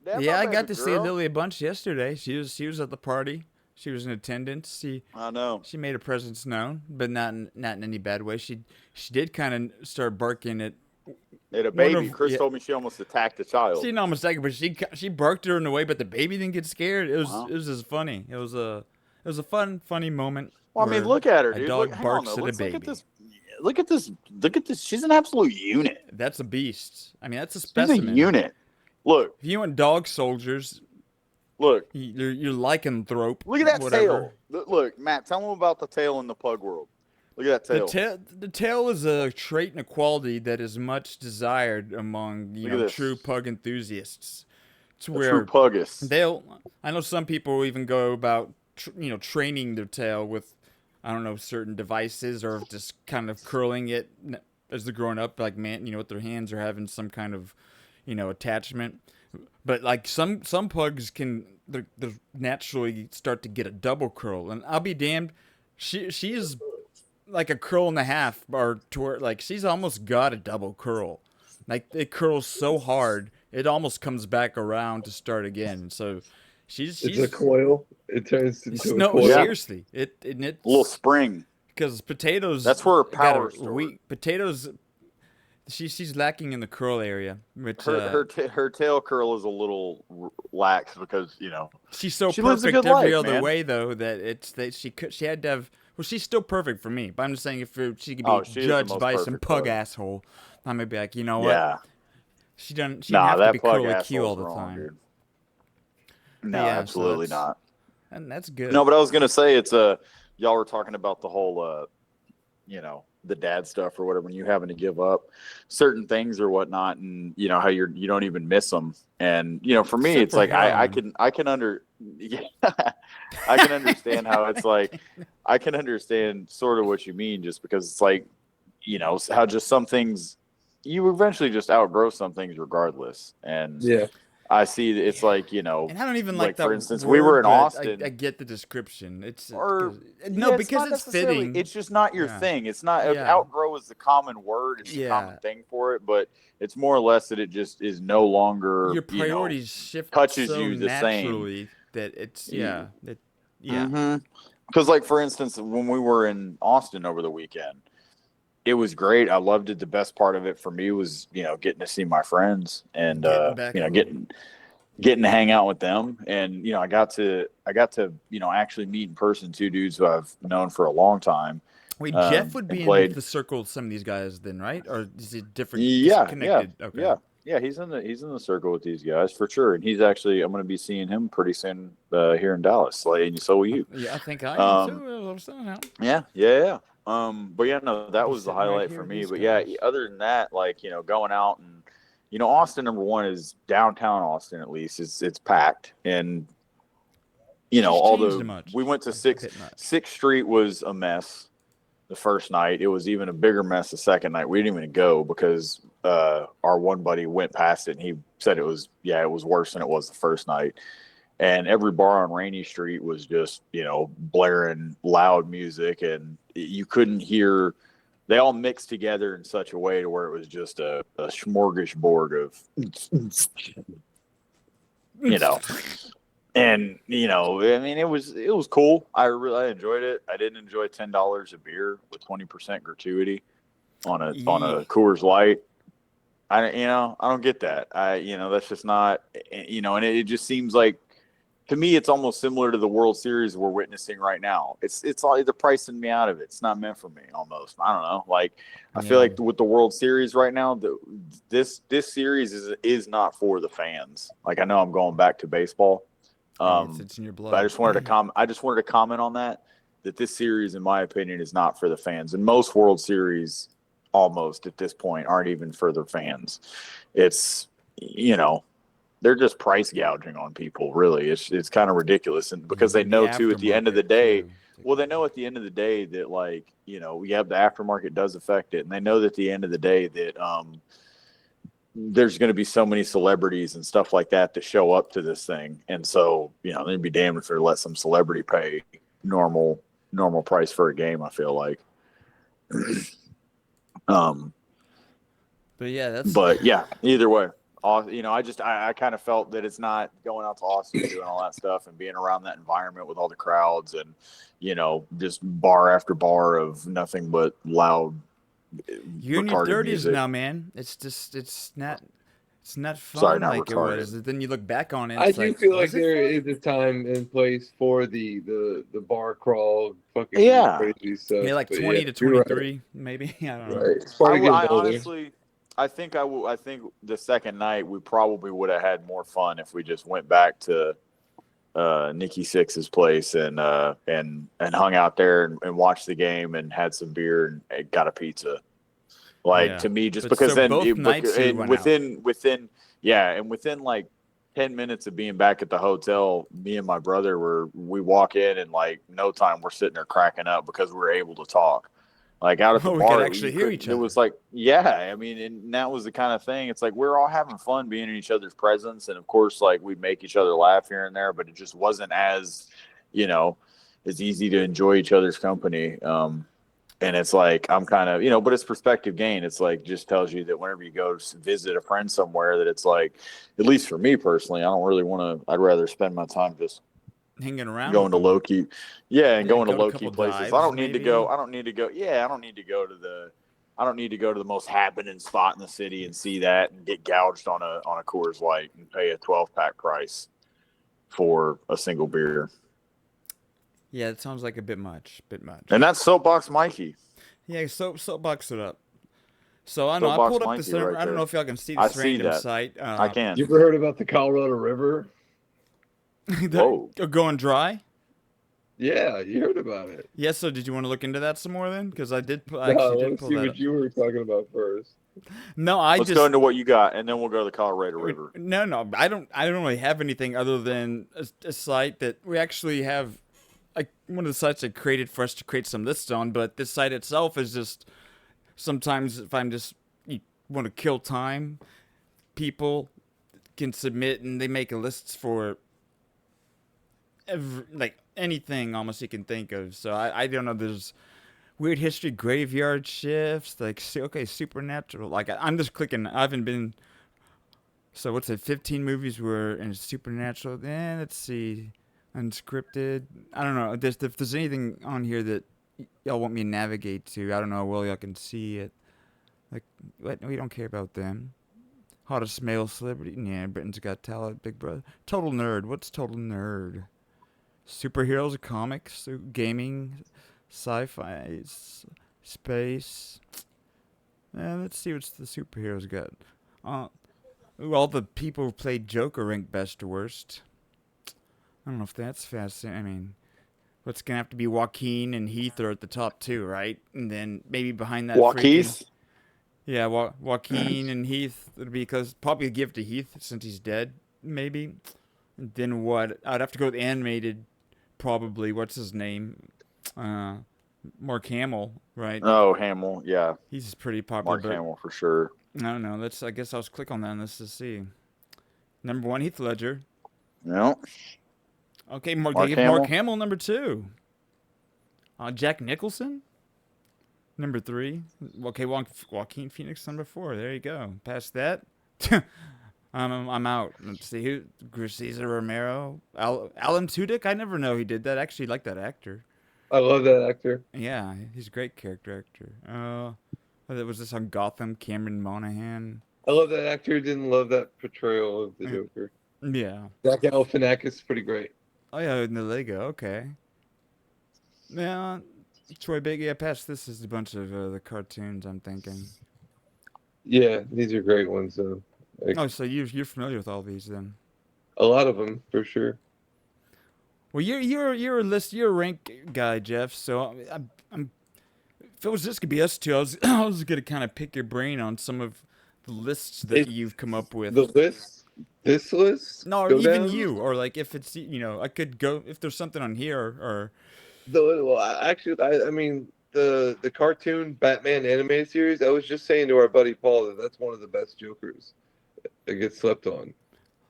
Yeah, my Yeah, I got baby to see girl. Lily a bunch yesterday. She was at the party. She was in attendance. I know. She made her presence known, but not in any bad way. She did kind of start barking at At a one baby, of Chris yeah. told me she almost attacked a She child. didn't almost like it, but she barked her in a way, but the baby didn't get scared. Wow. It was just funny. It was a funny moment Well, I mean, where look at her, a dude. Look, dog hang on though. barks at a Let's look at baby. this. Look at this. Look at this. She's an absolute unit. That's a beast. I mean, that's a She's a specimen. unit. Look, If you want dog soldiers, look, you're lycanthrope. look at that Whatever. tail. Look, Matt, tell them about the tail in the pug world. Look at that tail. The tail is a trait and a quality that is much desired among Look at this. true pug enthusiasts. It's A where true puggus. I know some people even go about training their tail with I don't know certain devices or just kind of curling it as they're growing up, like with their hands or having some kind of attachment. But like some pugs they naturally start to get a double curl, and I'll be damned, she is like a curl and a half, or like she's almost got a double curl. Like it curls so hard, it almost comes back around to start again. So she's It's a coil. It turns into a coil. Yeah. seriously it's A little spring. because potatoes. That's where her got power a stored. weak potatoes. She's lacking in the curl area, which Her tail curl is a little lax because she's so she lives a perfect good every life, other man. way though that she had to have. Well, she's still perfect for me, but I'm just saying if she could be Oh, she is the judged most by some perfect pug pug. asshole, I might be like, you know what? Yeah. She didn't Nah, have to that be pug curly Q all asshole's the wrong, time. dude. But No, yeah, so absolutely that's- not. And that's good. No, but I was gonna say it's y'all were talking about the whole the dad stuff or whatever, when you having to give up certain things or whatnot, and how you don't even miss them. And for me, Except it's for like I heroin. I can understand how it's like I can understand sort of what you mean, just because it's like how just some things you eventually just outgrow some things regardless. And Yeah. I see it's like And I don't even like that for instance, word, we were in but Austin. I get the description. It's Or no, it's because not it's necessarily. fitting. It's just not your Yeah. thing. It's not Yeah. outgrow is the common word. It's the common Yeah. thing for it, but it's more or less that it just is no longer Your priorities shift touches so you the same. naturally that it's yeah. Because like for instance, when we were in Austin over the weekend, it was great. I loved it. The best part of it for me was getting to see my friends and Getting back home. getting to hang out with them. And I got to actually meet in person two dudes who I've known for a long time. Wait, Jeff would and be played. in the circle of some of these guys then, right? Or is it different? Yeah, Disconnected? yeah, Okay. yeah. He's in the circle with these guys for sure. And he's actually I'm going to be seeing him pretty soon here in Dallas. So will you? Yeah, I think I am too. Somehow. Yeah. But yeah, no, that Be was the sitting right highlight here for with me. these But yeah, guys. other than that, like going out and Austin, number one, is downtown Austin. At least it's packed, and She's although changed much. we went to A bit much. Sixth Street was a mess the first night. It was even a bigger mess the second night. We didn't even go because our one buddy went past it and he said it was worse than it was the first night. And every bar on Rainy Street was just blaring loud music, and you couldn't hear. They all mixed together in such a way to where it was just a smorgasbord of And I mean, it was cool. I really enjoyed it. I didn't enjoy $10 a beer with 20% gratuity on a Coors Light. I don't get that. That's just not and it just seems like to me, it's almost similar to the World Series we're witnessing right now. It's all they're pricing me out of it. It's not meant for me. Almost, I don't know. Like I feel Yeah. like with the World Series right now, this series is not for the fans. Like I know I'm going back to baseball, Hey, it's in your but I blood. just wanted to I just wanted to comment on that. That this series, in my opinion, is not for the fans, and most World Series, almost at this point, aren't even for the fans. It's they're just price gouging on people. Really, it's kind of ridiculous, and because they The know too at the end of the aftermarket day, too. well, they know at the end of the day that we have the aftermarket does affect it, and they know that at the end of the day that there's going to be so many celebrities and stuff like that to show up to this thing, and so they'd be damned if they let some celebrity pay normal price for a game. I feel like, um, But yeah, that's but yeah, either way. I kind of felt that it's not going out to Austin doing all that stuff and being around that environment with all the crowds and, just bar after bar of nothing but loud, you're in your retarded 30s music. now, man. It's not Sorry, fun not like it was. retarded. Then you look back on it, I it's do like, feel like was it there fun? is a time and place for the bar crawl, fucking Yeah, crazy stuff. Yeah, like But yeah, 20 to you're right. 23, maybe. I don't know. Right. It's part of getting I older. honestly, I think the second night we probably would have had more fun if we just went back to Nikki Six's place and hung out there and watched the game and had some beer and got a pizza. Like Yeah. to me, just But because so then both nights you and went out. within yeah, and within like 10 minutes of being back at the hotel, me and my brother we walk in and like no time we're sitting there cracking up because we were able to talk. Like out at the Oh, we could bar, actually you hear couldn't. each It other. was like, yeah, I mean, and that was the kind of thing. It's like we're all having fun being in each other's presence, and of course, like we'd make each other laugh here and there, but it just wasn't you know, as easy to enjoy each other's company. And it's like I'm kind of but it's perspective gain. It's like just tells you that whenever you go to visit a friend somewhere, that it's like, at least for me personally, I don't really want to. I'd rather spend my time just Hanging around going with to them. low key, yeah, and Yeah, going to go to a low key couple places. I dives, don't need to go. maybe. I don't need to go. Yeah, I don't need to go to the. I don't need to go to the most happening spot in the city and see that and get gouged on a Coors Light and pay a 12-pack price for a single beer. Yeah, it sounds like a bit much. Bit And much. that's Soapbox Mikey. Yeah, soapbox it up. So I don't know. I Soapbox pulled up this. Mikey right I don't know there. if y'all can see I this see random that. site. I can. You ever heard about the Colorado River? Whoa. Going dry. Yeah, you heard about it. Yeah. So did you want to look into that some more then? Because I No, I actually did want to pull see that what up. you were talking about first. No, I Let's go just into what you got, and then we'll go to the Colorado River. no. I don't really have anything other than a site that we actually have. Like one of the sites I created for us to create some lists on, but this site itself is just sometimes if I'm just you want to kill time, people can submit and they make lists for like anything almost you can think of. So I don't know. There's weird history, graveyard shifts, like okay, supernatural. Like I'm just clicking. I haven't been. So what's it? 15 movies were in supernatural. Let's see, unscripted. I don't know. If there's anything on here that y'all want me to navigate to, I don't know how well y'all can see it. Like, what? We don't care about them. Hottest male celebrity? Yeah, Britain's Got Talent, Big Brother. Total Nerd. What's Total Nerd? Superheroes, comics, gaming, sci-fi, space. Let's see what's the superheroes got. All the people who played Joker ranked best or worst. I don't know if that's fascinating. I mean, what's gonna have to be Joaquin and Heath are at the top two, right? And then maybe behind that freaking Walkies? yeah, Joaquin and Heath would be because probably give to Heath since he's dead, maybe. And then what? I'd have to go with animated, probably. What's his name? Uh, Mark Hamill, right? Oh, Hamill. Yeah, He's pretty popular, Mark but Hamill for sure. I don't know. Let's. I guess I'll just click on that and let's just see. Number one, Heath Ledger. No, Okay, they Mark give Mark Hamill. Hamill number two. Jack Nicholson, number three. Okay, Joaquin Phoenix, number four. There you go. Past that, I'm out. Let's see who. Cesar Romero, Alan Tudyk. I never know he did that. I actually like that actor. I love that actor. Yeah, he's a great character actor. Was this on Gotham? Cameron Monaghan. I love that actor. Didn't love that portrayal of the Yeah. Joker. Yeah. Zach Galifianakis is pretty great. Oh yeah, in the Lego. Okay. Yeah, Troy Big. Yeah, Patch. This is a bunch of the cartoons. I'm thinking. Yeah, these are great ones though. Like Oh, so you're familiar with all these then? a lot of them for sure. Well, you're a rank guy, Jeff. So I'm if it was this could be us two, I was gonna kind of pick your brain on some of the lists that It's you've come up the with. list. This list No, or go even down. you, or like if it's I could go if there's something on here or Well, actually, I mean the cartoon Batman animated series. I was just saying to our buddy Paul that that's one of the best Jokers that gets slept on.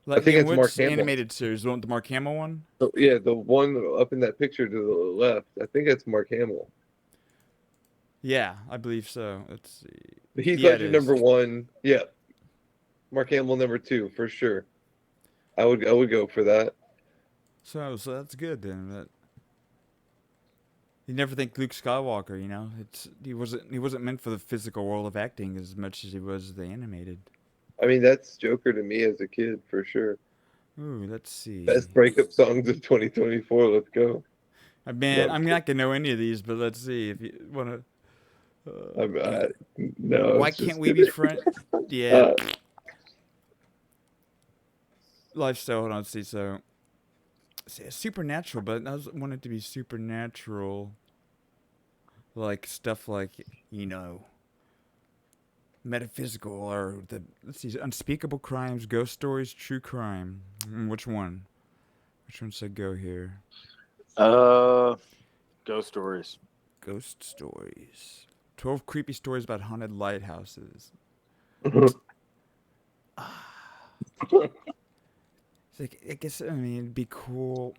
I like think in it's Mark which Hamill. animated series? The Mark Hamill one? So, yeah, the one up in that picture to the left. I think that's Mark Hamill. Yeah, I believe so. Let's see. The Heath Yeah, it Ledger is. #1. Yeah, Mark Hamill #2 for sure. I would go for that. So that's good then. That you never think Luke Skywalker, it's he wasn't meant for the physical world of acting as much as he was the animated. I mean, that's Joker to me as a kid for sure. Ooh, let's see. Best breakup songs of 2024. Let's go. No, I'm not gonna know any of these, but let's see if you wanna. I'm, Okay. no, Why it's can't just we be friends? Yeah, uh, lifestyle. Hold on, let's see. So, supernatural, but I want it to be supernatural, like stuff like you know metaphysical or the let's see unspeakable crimes, ghost stories, true crime. Which one? Which one should go here? Uh, Ghost stories. Ghost stories. 12 creepy stories about haunted lighthouses. It's like, I guess I mean it'd be cool.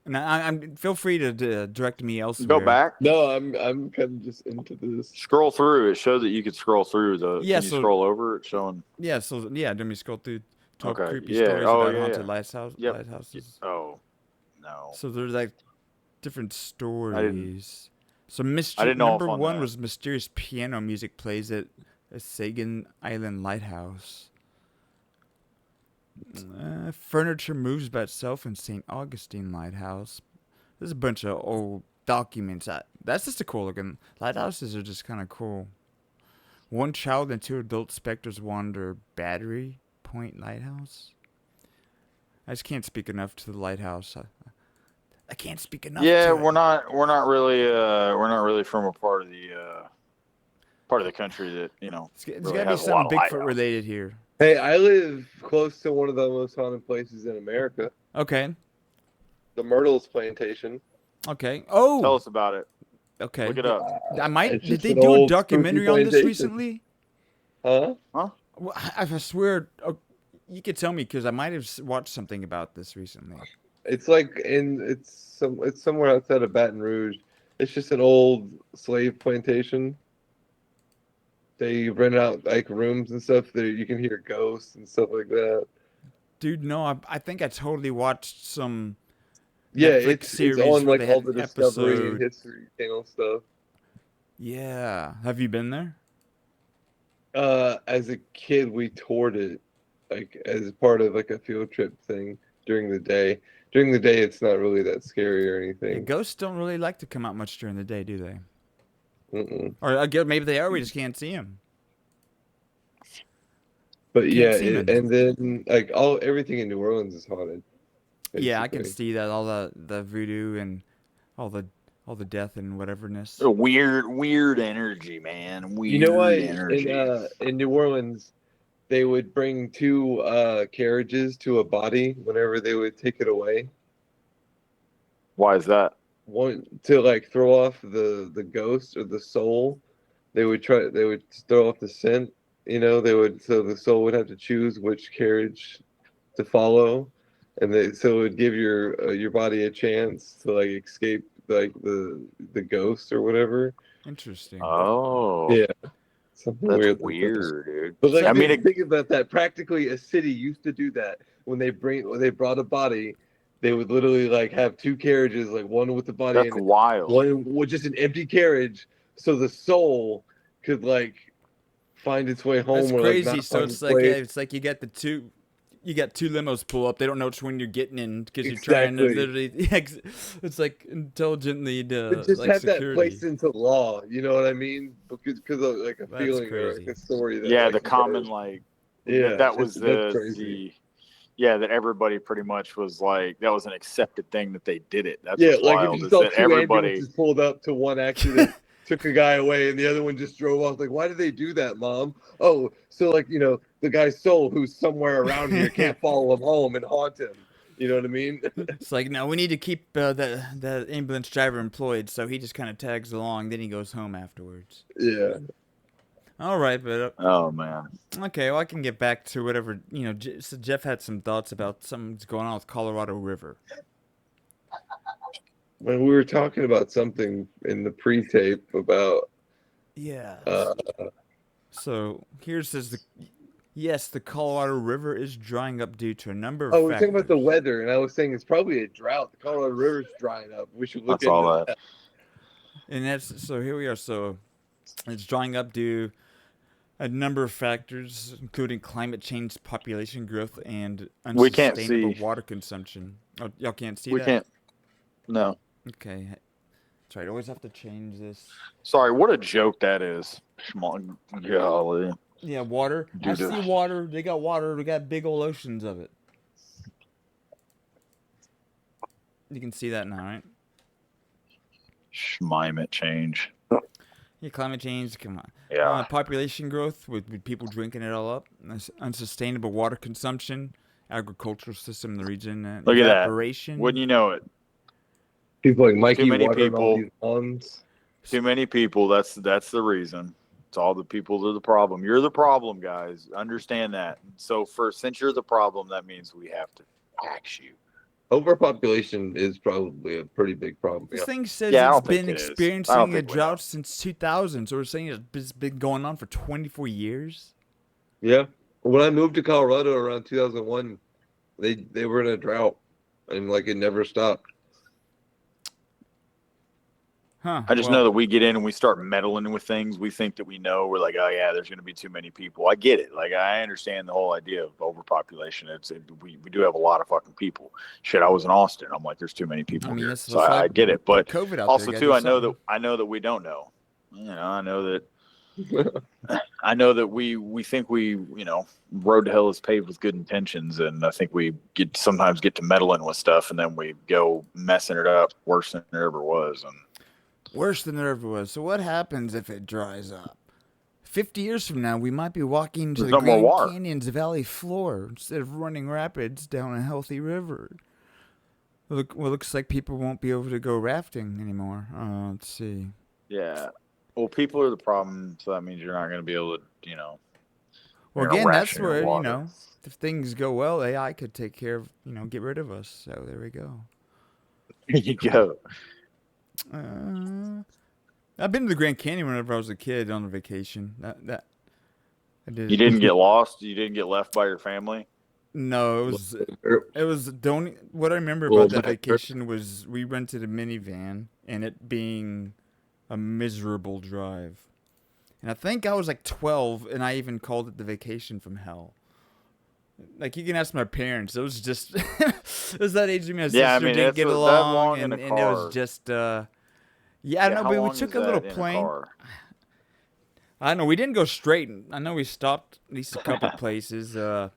And I'm feel free to direct me Go elsewhere. back. no, I'm kind of just into this. Scroll through. It showed that you could scroll through the. Yeah, Can you so scroll over? It's showing. let me scroll through 12 Okay. creepy Yeah. stories Oh about yeah. haunted Yeah. Yep. lighthouses. Oh no. So there's like different I didn't. stories. So I didn't know off number on one that. was mysterious piano music plays at a Sagan Island lighthouse. Furniture moves by itself in St. Augustine Lighthouse. There's a bunch of old documents. That's just a cool looking. Lighthouses are just kind of cool. One child and two adult specters wander Battery Point Lighthouse. I just can't speak enough to the lighthouse. I can't speak enough Yeah, to we're it. not. We're not really from a part of the country that There's really got to be has a lot something of Bigfoot lighthouses. related here. Hey, I live close to one of the most haunted places in America, Okay. the Myrtles Plantation. Okay. Tell Oh. us about it. Okay. Look it up. I might. It's Did just they an do a old spooky documentary on this plantation. recently? Huh? Huh? Well, I swear. Oh, you could tell me because I might have watched something about this recently. It's like it's somewhere outside of Baton Rouge. It's just an old slave plantation. They rent out like rooms and stuff that you can hear ghosts and stuff like that. Dude, no, I think I totally watched some Yeah, Netflix it's series on where like they all had the an Discovery and episode. History Channel stuff. Yeah. Have you been there? As a kid, we toured it like as part of like a field trip thing during the day. During the day, it's not really that scary or Yeah, anything. ghosts don't really like to come out much during the day, do they? Mm-mm. Or I guess maybe they are. We just can't see them. But yeah, Can't see them. and then like everything in New Orleans is haunted. Yeah, I can Basically. see that all the voodoo and all the all the death and whateverness. A weird energy, man. You know what? Weird energy. In New Orleans, they would bring two carriages to a body whenever they would take it away. Why is that? One to like throw off the ghost or the soul. They would throw off the scent. They would so the soul would have to choose which carriage to follow, and so it would give your body a chance to like escape like the ghost or whatever. Interesting. Oh, Yeah, something that's weird like that. weird, dude. But So like, I mean, think about that. Practically, a city used to do that when they brought a body. They would literally like have two carriages, like one with the body that's in it, wild. one with just an empty carriage, so the soul could like find its way that's home or like crazy. not So find its way. it's like you get the two. you got two limos pull up. They don't know which one you're getting in because you're trying to Exactly. literally. It's like intelligently But to just like have that security. placed into law. You know what I mean? Because of like a That's feeling or like crazy. a story that Yeah, like the common like yeah, that was that's crazy. the yeah, that everybody pretty much was like that was an accepted thing that they did it. That's Yeah, what's like if wild you is saw that two everybody ambulances pulled up to one accident, took a guy away, and the other one just drove off. Like, why did they do that, Mom? Oh, so like the guy's soul who's somewhere around here can't follow him home and haunt him. You know what I mean? It's like, no, we need to keep the ambulance driver employed, so he just kind of tags along. Then he goes home afterwards. Yeah. All right, but oh man. okay, well, I can get back to whatever So Jeff had some thoughts about something's going on with Colorado River. When we were talking about something in the pre-tape about Yeah. uh So here says the Colorado River is drying up due to a number of oh, we were talking about the factors. weather, and I was saying it's probably a drought. The Colorado River's drying up. We should look That's all into that. that. And that's so here we are. So it's drying up due a number of factors, including climate change, population growth, and We can't unsustainable see. water consumption. Oh, y'all can't see We that? can't no. Okay. That's right. I always have to change this. Sorry, what a joke that is. Schmong- Golly. Yeah, water. I Dude, see water. They got water. We got big old oceans of it. You can see that now, right? Schmimate change. Yeah, climate change. Come on. Yeah. Population growth with people drinking it all up. Unsustainable water consumption. Agricultural system in the region. Look at that. Evaporation. Wouldn't you know it? People like Mikey Too many watering all people. these lawns. Too many people. That's the reason. It's all the people that are the problem. You're the problem, guys. Understand that. So since you're the problem, that means we have to tax you. Overpopulation is probably a pretty big problem. This Yeah. thing says Yeah, I it's don't think been it is. I don't experiencing a think we drought know. since 2000. So we're saying it's been going on for 24 years. Yeah. When I moved to Colorado around 2001, they were in a drought, and like it never stopped. Huh. I just know that we get in and we start meddling with things. We think that we know. We're like, oh yeah, there's going to be too many people. I get it. Like I understand the whole idea of overpopulation. We do have a lot of fucking people. Shit, I was in Austin. I'm like, there's too many people I mean, here. that's So I get it. But COVID out also there, too, I know that we don't know. I know that we think we road to hell is paved with good intentions, and I think we sometimes get to meddling with stuff, and then we go messing it up worse than it ever was. And worse than there ever was. So what happens if it dries up? 50 years from now, we might be walking to There's the no more Grand water. Canyon's valley floor instead of running rapids down a healthy river. Looks like people won't be able to go rafting anymore. Let's see. yeah, well, people are the problem, so that means you're not going to be able to, Well, you're gonna again, that's ration your where, water. if things go well, AI could take care of, get rid of us. So there we go. There you go. I've been to the Grand Canyon whenever I was a kid on a vacation. That I did. You didn't get lost. You didn't get left by your family. No, it was don't. What I remember Little about that bit. vacation was we rented a minivan and it being a miserable drive. And I think I was like 12, and I even called it the vacation from hell. Like you can ask my parents. It was just it was that age of my sister Yeah, I mean, didn't it's get that along, long in and a it was car. just yeah, I don't know, how but we long took is a little that in plane. car? I don't know. We didn't go straight. I know we stopped at least a couple places. I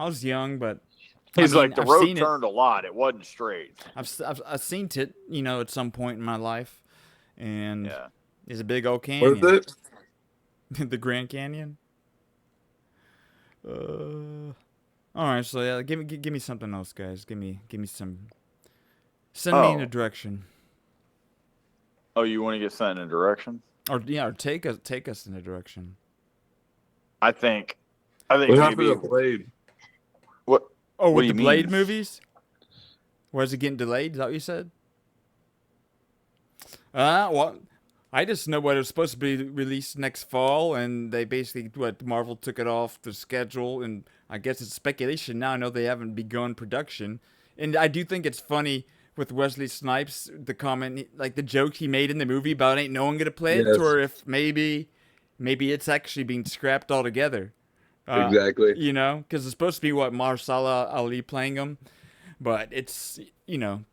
was young, but He's like, the I've road seen it. turned a lot. It wasn't straight. I've seen it, at some point in my life, and Yeah. it's a big old What canyon. is it? The Grand Canyon. All right, so yeah, give me something else, guys. Give me some. Send me in a direction. Oh, you want to get sent in a direction? Or take us in a direction. I think What happened maybe to Blade? what? Oh, What with do the you Blade mean? movies? Was it getting delayed? Is that what you said? Well, I just know what it was supposed to be released next fall, and they basically, Marvel took it off the schedule, and I guess it's speculation now. I know they haven't begun production, and I do think it's funny with Wesley Snipes, the comment, like the joke he made in the movie about ain't no one gonna play it, Yes. or if maybe it's actually being scrapped altogether. Exactly. You know, because it's supposed to be what Marsala Ali playing him, but it's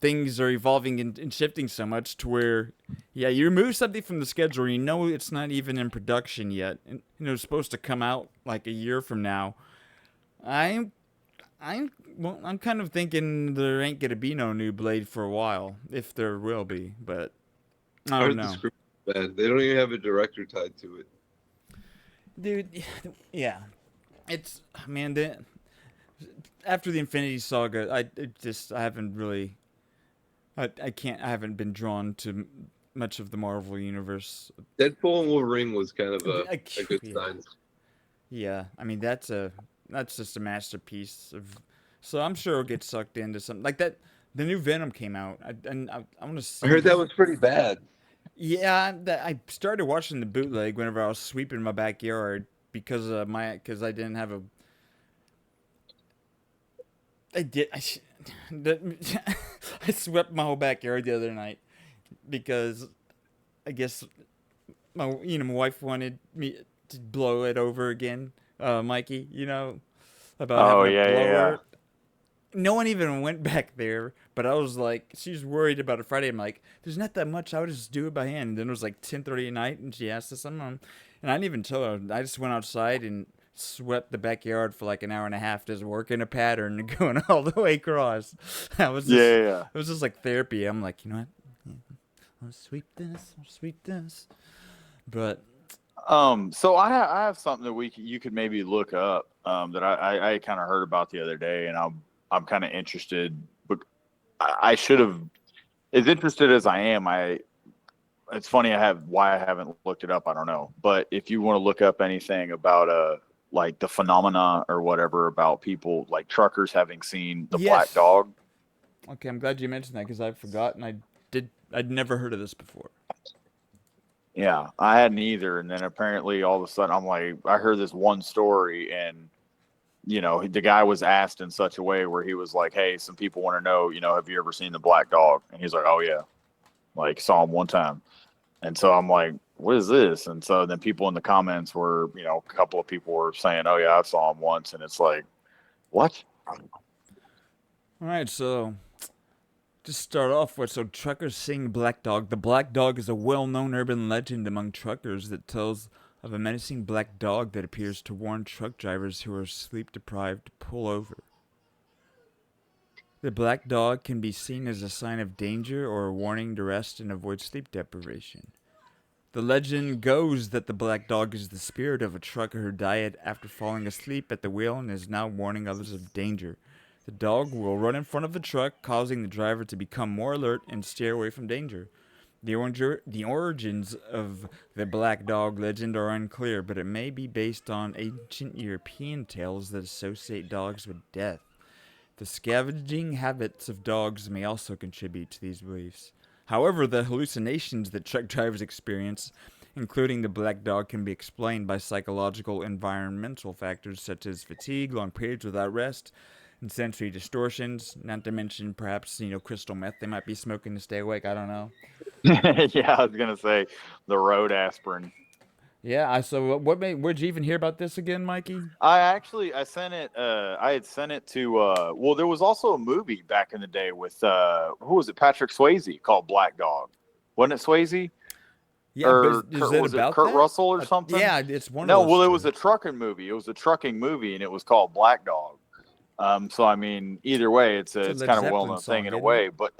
things are evolving and shifting so much to where you remove something from the schedule, it's not even in production yet, and it's supposed to come out like a year from now. I'm I'm kind of thinking there ain't gonna be no new Blade for a while, if there will be, but I I don't heard the know. script is bad. They don't even have a director tied to it. Dude, yeah. It's man, after the Infinity Saga, I haven't really I haven't been drawn to much of the Marvel universe. Deadpool and Wolverine was kind of a good Yeah. sign. Yeah, I mean that's just a masterpiece of. So I'm sure it'll get sucked into something like that. The new Venom came out, and I want to I see. heard that was pretty bad. Yeah, I started watching the bootleg whenever I was sweeping my backyard because I didn't have a. I did. I swept my whole backyard the other night because I guess my wife wanted me to blow it over again, Mikey. About Oh having a yeah, yeah, yeah. blower. No one even went back there, but I was like, she was worried about it Friday. I'm like, there's not that much. I would just do it by hand. And then it was like 10:30 at night, and she asked us something, and I didn't even tell her. I just went outside and swept the backyard for like an hour and a half, just working a pattern and going all the way across. I was Yeah, just, yeah, yeah. it was just like therapy. I'm like, you know what? I'll sweep this. I'll sweep this. But So I have something that you could maybe look up that I kind of heard about the other day, and I'm kind of interested. But I should have, as interested as I am, it's funny why I haven't looked it up. I don't know. But if you want to look up anything about like the phenomena or whatever about people like truckers having seen the black yes. dog. Okay, I'm glad you mentioned that because I'd forgotten. I'd never heard of this before. Yeah, I hadn't either. And then apparently all of a sudden I'm like, I heard this one story, and the guy was asked in such a way where he was like, hey, some people want to know, have you ever seen the black dog? And he's like, oh yeah, like saw him one time. And so I'm like, what is this? And so then people in the comments were, a couple of people were saying, oh yeah, I saw him once. And it's like, what? All right, so just start off with, so truckers sing Black Dog. The Black Dog is a well-known urban legend among truckers that tells of a menacing black dog that appears to warn truck drivers who are sleep deprived to pull over. The black dog can be seen as a sign of danger or a warning to rest and avoid sleep deprivation. The legend goes that the black dog is the spirit of a trucker who died after falling asleep at the wheel and is now warning others of danger. The dog will run in front of the truck, causing the driver to become more alert and steer away from danger. The origins of the black dog legend are unclear, but it may be based on ancient European tales that associate dogs with death. The scavenging habits of dogs may also contribute to these beliefs. However, the hallucinations that truck drivers experience, including the black dog, can be explained by psychological environmental factors such as fatigue, long periods without rest, and sensory distortions, not to mention perhaps, crystal meth they might be smoking to stay awake. I don't know. Yeah, I was going to say the road aspirin. Yeah, so where'd you even hear about this again, Mikey? I sent it, I had sent it to, well, there was also a movie back in the day with, who was it? Patrick Swayze, called Black Dog. Wasn't it Swayze? Yeah, Or but is it about Kurt that? Russell or something? Yeah, it's one No, of those well, it two. was a trucking movie. It was a trucking movie, and it was called Black Dog. So I mean, either way, it's Led kind of a Zeppelin well-known song, thing in a isn't way. it? But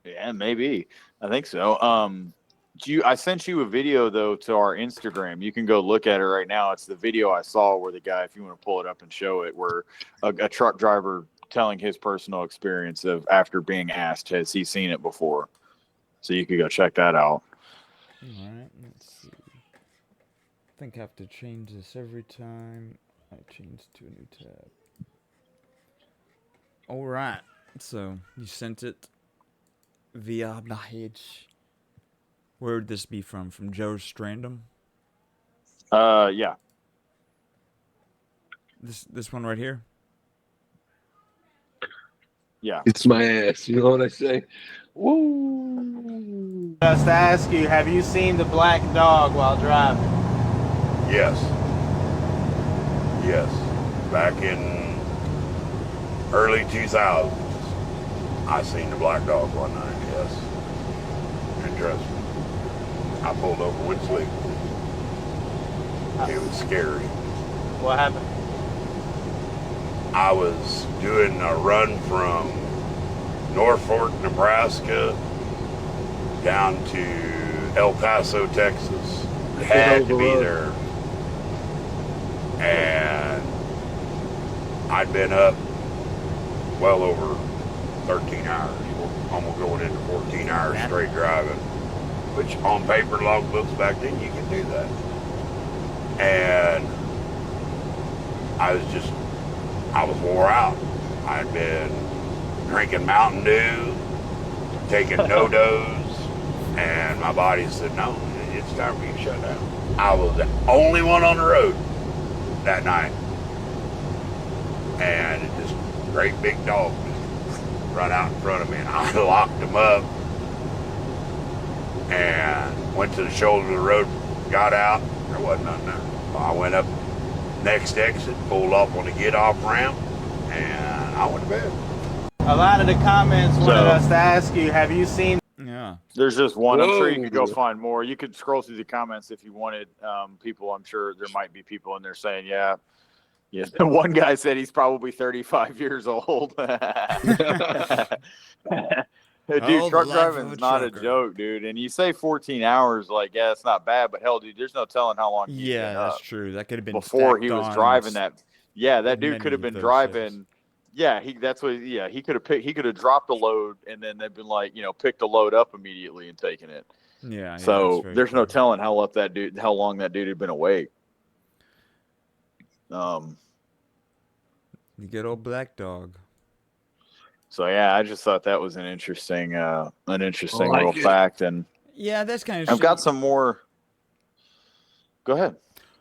yeah, maybe I think so. I sent you a video though to our Instagram. You can go look at it right now. It's the video I saw where the guy, if you want to pull it up and show it, where a truck driver telling his personal experience of after being asked, has he seen it before? So you could go check that out. All right, let's see. I think I have to change this every time I change to a new tab. All right, so you sent it via message. Where would this be from? From Joe Strandom? Yeah. This one right here? Yeah. It's my ass. You know what I say? Woo! Just to ask you, have you seen the black dog while driving? Yes. Yes. Back in early 2000s, I seen the black dog one night, yes. And trust me, I pulled over with sleep. It was scary. What happened? I was doing a run from Norfolk, Nebraska down to El Paso, Texas. Had to be there. And I'd been up well over 13 hours, almost going into 14 hours straight driving, which on paper logbooks back then you could do that. And I was wore out. I'd been drinking Mountain Dew, taking no-dos, and my body said, no, it's time for you to shut down. I was the only one on the road that night. And this great big dog just run out in front of me, and I locked him up and went to the shoulder of the road, got out, there wasn't nothing there. I went up next exit, pulled up on the get off ramp, and I went to bed. A lot of the comments wanted us to ask you, have you seen? Yeah. There's just one. I'm sure you Whoa. could go find more. You could scroll through the comments if you wanted. People, I'm sure there might be people in there saying, yeah. One guy said he's probably 35 years old. Dude, Oh, the truck life of driving a is not a trucker. joke, dude. And you say 14 hours, like, yeah, it's not bad, but hell, dude, there's no telling how long he's Yeah, been that's up true. That could have been before stacked he was on driving that. Yeah, that dude many could have of been those driving. shifts. Yeah, he could have picked. He could have dropped a load, and then they've been like, picked the load up immediately and taken it. Yeah, that's So very there's no true. telling how long that dude had been awake. The good old black dog. So yeah, I just thought that was an interesting like little it. fact, and Yeah, that's kind of. I've got some more. Go ahead.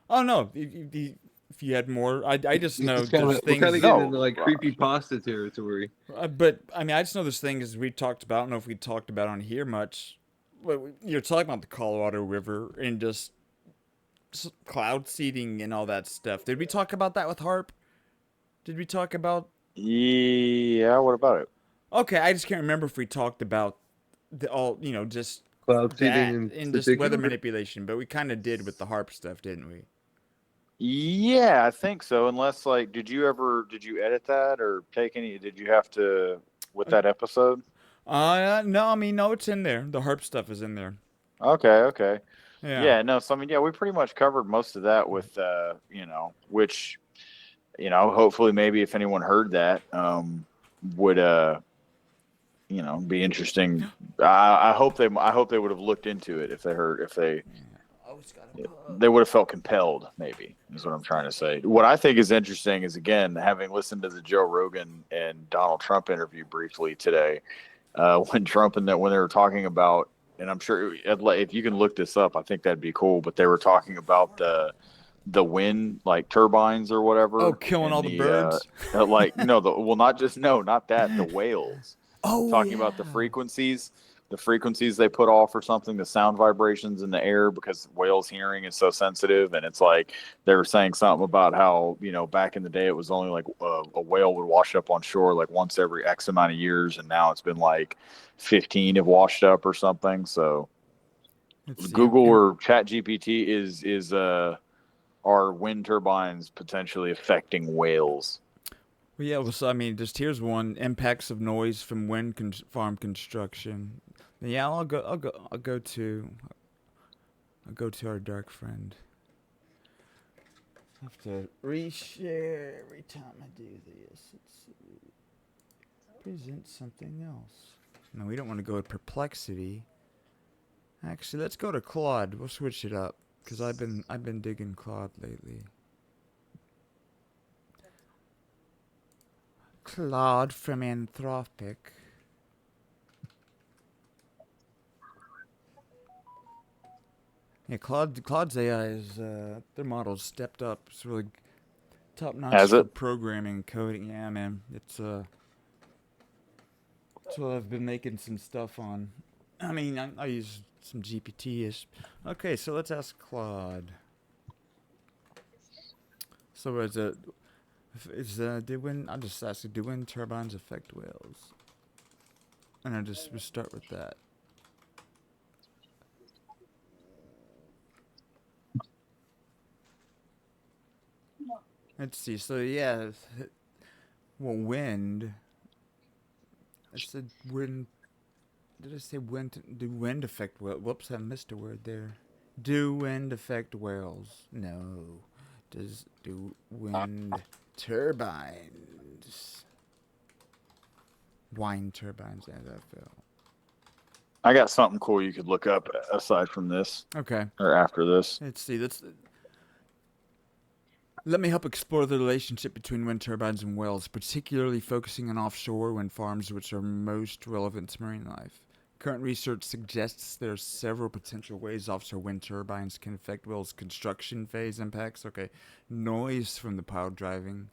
Oh no, if you had more, I just know It's kinda, there's we're kind of things. getting No, into like creepy pasta territory. But I mean, I just know there's things we talked about. I don't know if we talked about on here much. But you're talking about the Colorado River and just cloud seeding and all that stuff. Did we talk about that with Harp? Did we talk about? Yeah, what about it? Okay, I just can't remember if we talked about just Cloud seeding that in and just weather particular. manipulation. But we kind of did with the Harp stuff, didn't we? Yeah, I think so. Unless, like, did you edit that or take any? Did you have to with that episode? No, I mean, no, it's in there. The Harp stuff is in there. Okay. Yeah. Yeah, no. So I mean, yeah, we pretty much covered most of that with, which, hopefully maybe if anyone heard that, would be interesting. I hope they would have looked into it if they would have felt compelled, maybe, is what I'm trying to say. What I think is interesting is, again, having listened to the Joe Rogan and Donald Trump interview briefly today, when they were talking about, and I'm sure if you can look this up, I think that'd be cool, but they were talking about the wind, like turbines or whatever. Oh, killing all the birds? Not that, the whales. Oh, Talking about the frequencies they put off or something, the sound vibrations in the air, because whales' hearing is so sensitive. And it's like they were saying something about how, back in the day it was only like a whale would wash up on shore like once every X amount of years, and now it's been like 15 have washed up or something. So Google or Chat GPT is are wind turbines potentially affecting whales? Well, yeah. Well, so I mean, here's one: impacts of noise from wind farm construction. Yeah, I'll go to our dark friend. I have to reshare every time I do this. Let's see. Present something else. No, we don't want to go with perplexity. Actually, let's go to Claude. We'll switch it up because I've been digging Claude lately. Claude from Anthropic. Yeah, Claude's AI is their model's stepped up. It's really top notch Has for it? programming and coding. Yeah, man, it's what I've been making some stuff on. I mean, I use some GPT-ish. Okay, so let's ask Claude. So do wind? I'll just ask you, do wind turbines affect whales? And I'll just start with that. Let's see. So yeah, well, wind. I said wind. Did I say wind? Do wind affect whales? Whoops, I missed a word there. Do wind affect whales? No. Do wind turbines? Wind turbines, as I feel. I got something cool you could look up aside from this Okay. or after this. Let's see. Let me help explore the relationship between wind turbines and whales, particularly focusing on offshore wind farms, which are most relevant to marine life. Current research suggests there are several potential ways offshore wind turbines can affect whales' construction phase impacts. Okay, noise from the pile driving,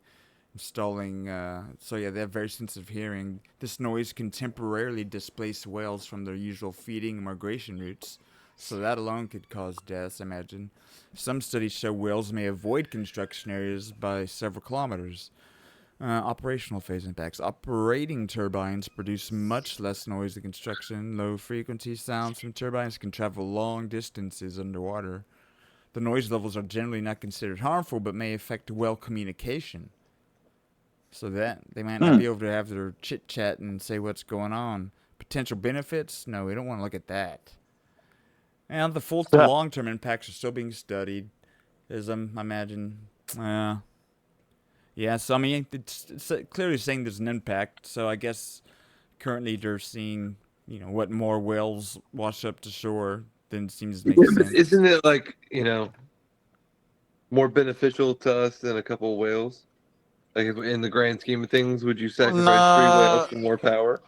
installing. They have very sensitive hearing. This noise can temporarily displace whales from their usual feeding and migration routes. So that alone could cause deaths, I imagine. Some studies show whales may avoid construction areas by several kilometers. Operational phase impacts. Operating turbines produce much less noise than construction. Low frequency sounds from turbines can travel long distances underwater. The noise levels are generally not considered harmful, but may affect whale communication. So that they might not be able to have their chit chat and say what's going on. Potential benefits? No, we don't want to look at that. And the full to long term impacts are still being studied, as I imagine. Yeah, so I mean, it's clearly saying there's an impact. So I guess currently they're seeing, what more whales wash up to shore than seems to make sense. Isn't it like, more beneficial to us than a couple of whales? Like, in the grand scheme of things, would you sacrifice 3 whales for more power?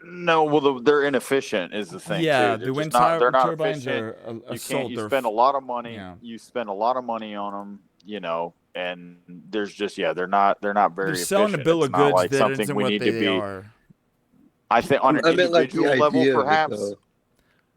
No, well, they're inefficient is the thing Yeah, too. the wind They're not turbines efficient. are You spend a lot of money. Yeah. You spend a lot of money on them, and there's just they're not very They're selling efficient. a bill of It's not goods like that something isn't we what need they to be. are. I think on an individual level, perhaps.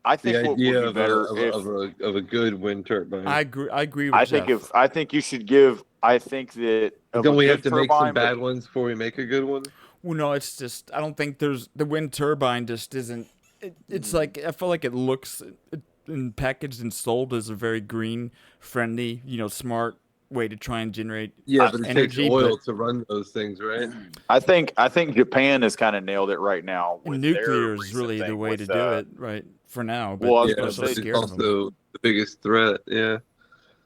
I think the what idea would be better of a good wind turbine. I agree with Jeff. I think you should give. I think that don't we have to make some bad ones before we make a good one? Well, no, it's just I don't think there's the wind turbine just isn't. It's like I feel like it looks and packaged and sold as a very green friendly, smart way to try and generate but it energy. Takes oil to run those things, right? I think Japan has kind of nailed it right now. With nuclear is really the way to do it, right? For now, but well, it's also the biggest threat. Yeah.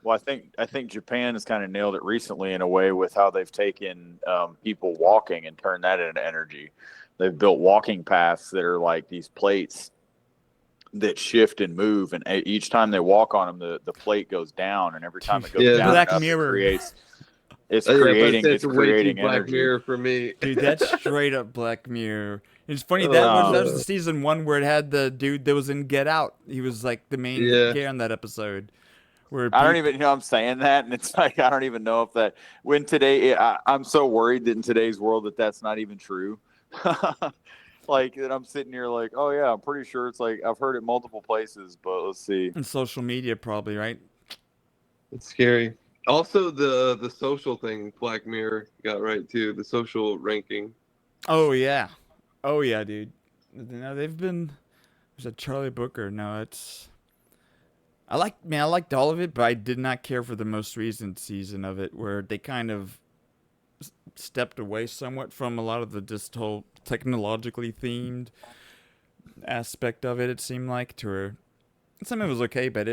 Well, I think Japan has kind of nailed it recently in a way with how they've taken people walking and turned that into energy. They've built walking paths that are like these plates that shift and move, and each time they walk on them, the plate goes down, and every time it goes down, Black Mirror. It's creating Black energy. Mirror for me, dude. That's straight up Black Mirror. It's funny that was the season 1 where it had the dude that was in Get Out. He was like the main guy on that episode. I don't even know I'm saying that, and it's like I don't even know if that when today I'm so worried that in today's world that's not even true. Like that I'm sitting here like, oh yeah, I'm pretty sure it's like I've heard it multiple places, but let's see. And social media probably, right? It's scary. Also the social thing Black Mirror got right too, the social ranking. Oh yeah, dude. No, they've been. There's a Charlie Booker. No, it's. I liked all of it, but I did not care for the most recent season of it, where they kind of stepped away somewhat from a lot of the just whole technologically themed aspect of it. It seemed like to her, some of it was okay, but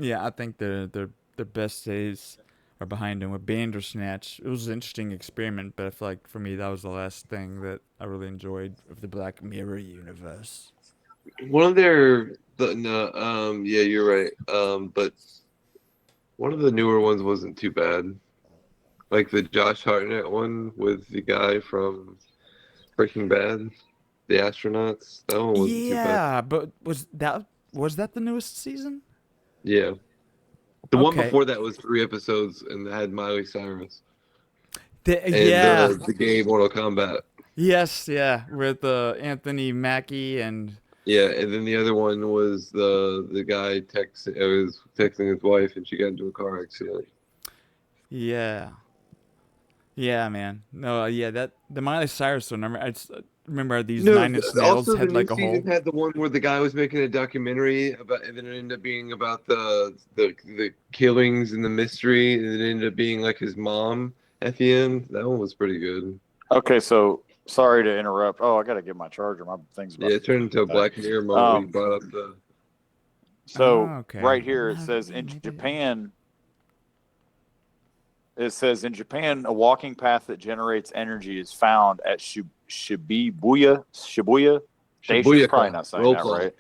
I think their best days are behind them with Bandersnatch. It was an interesting experiment, but I feel like for me that was the last thing that I really enjoyed of the Black Mirror universe. One of their you're right. But one of the newer ones wasn't too bad. Like the Josh Hartnett one with the guy from Breaking Bad, the astronauts. That one wasn't too bad. Yeah, but was that the newest season? Yeah. The one before that was 3 episodes and had Miley Cyrus. The game Mortal Kombat. Yes, with Anthony Mackie and. Yeah, and then the other one was the guy was texting his wife and she got into a car accident. Yeah. Yeah, man. No, yeah, that the Miley Cyrus one. Remember these No, 9 Inch Nails also the had new like a hole. season had the one where the guy was making a documentary about, and then it ended up being about the killings and the mystery, and it ended up being like his mom at the end. That one was pretty good. Okay, so sorry to interrupt. Oh, I got to get my charger. My thing's about Yeah, to it turned into a die. Black Mirror moment when you Um, brought up the. so Oh, okay. right here it No, says yeah, in maybe. Japan, it says in Japan, a walking path that generates energy is found at Shibuya Station. Probably Shibuya not saying roll that call. right.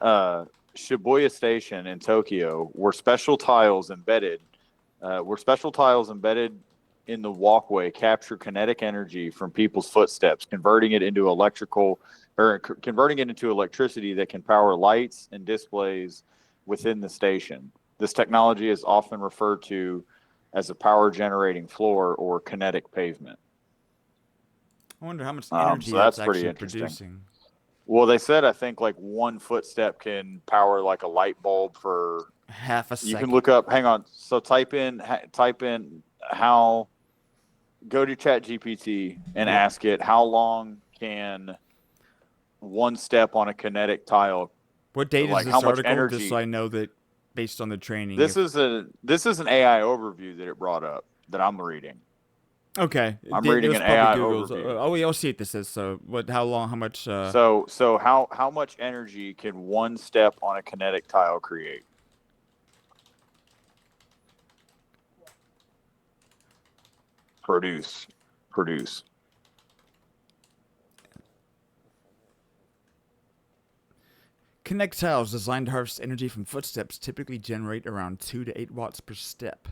Uh, Shibuya Station in Tokyo, where special tiles embedded in the walkway capture kinetic energy from people's footsteps, converting it into electricity that can power lights and displays within the station. This technology is often referred to as a power generating floor or kinetic pavement. I wonder how much energy So that's that's pretty actually interesting. producing. Well, they said I think like one footstep can power like a light bulb for. Half a You can second. look up. Hang on. So type in how. Go to Chat GPT and Yep. ask it how long can one step on a kinetic tile, What date is like how this much article? Just so energy. I know that based on the training. This If is an AI overview that it brought up that I'm reading. okay, I'm reading this an probably AI Google's. overview. Oh, yeah, I'll see what this is. So what? How long? How much? So how much energy can one step on a kinetic tile create? Produce. Connect tiles designed to harvest energy from footsteps typically generate around 2 to 8 watts per step,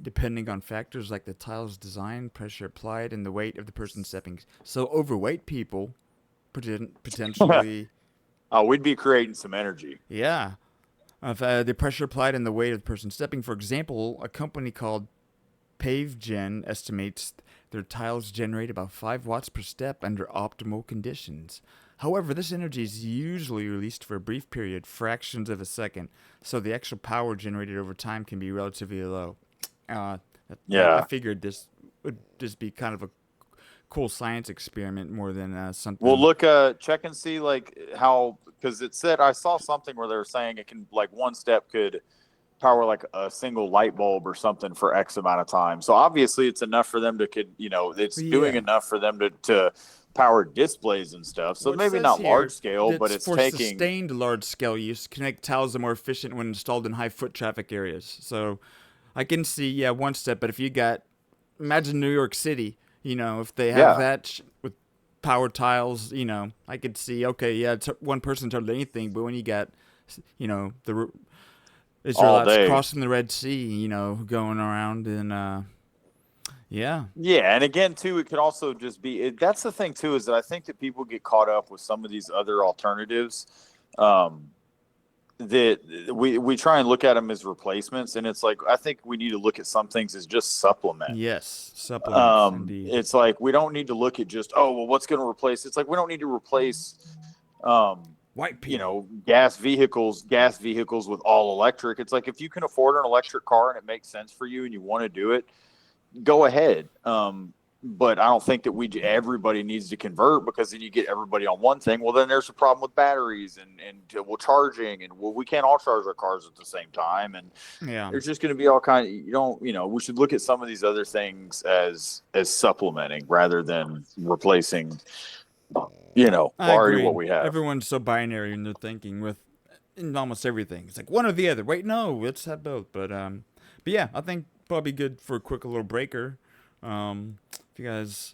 depending on factors like the tile's design, pressure applied, and the weight of the person stepping. So overweight people potentially, Oh, we'd be creating some energy. yeah. Of the pressure applied and the weight of the person stepping. For example, a company called PaveGen estimates their tiles generate about 5 watts per step under optimal conditions. However, this energy is usually released for a brief period, fractions of a second, so the actual power generated over time can be relatively low. Uh, I Yeah. figured this would just be kind of a cool science experiment more than Well, something. look, check and see like how, because it said I saw something where they were saying it can like one step could power like a single light bulb or something for X amount of time. So obviously it's enough for them to it's doing Yeah. enough for them to power displays and stuff. So Well, it maybe says not large here scale, but that it's for taking. sustained large scale use, Connect tiles are more efficient when installed in high foot traffic areas. So I can see, yeah, one step, but if you got, imagine New York City, if they have Yeah, that with power tiles, I could see, okay, yeah, one person told anything, but when you got, the all Israelites day. crossing the Red Sea, going around and, yeah. Yeah, and again, too, it could also just be. That's the thing too, is that I think that people get caught up with some of these other alternatives. Um, that we try and look at them as replacements, and it's like I think we need to look at some things as just supplement. Yes, supplements, indeed. It's like we don't need to look at just, oh well, what's going to replace. It's like we don't need to replace White people. gas vehicles with all electric. It's like if you can afford an electric car and it makes sense for you and you want to do it, go ahead. But I don't think that everybody needs to convert, because then you get everybody on one thing. Well, then there's a problem with batteries and charging, and we can't all charge our cars at the same time, and Yeah. there's just going to be all kind of, we should look at some of these other things as supplementing rather than replacing I already what agree. we have. Everyone's so binary in their thinking with in almost everything. It's like one or the other. Wait, no, let's have both. But yeah, I think probably good for a quick little breaker. If you guys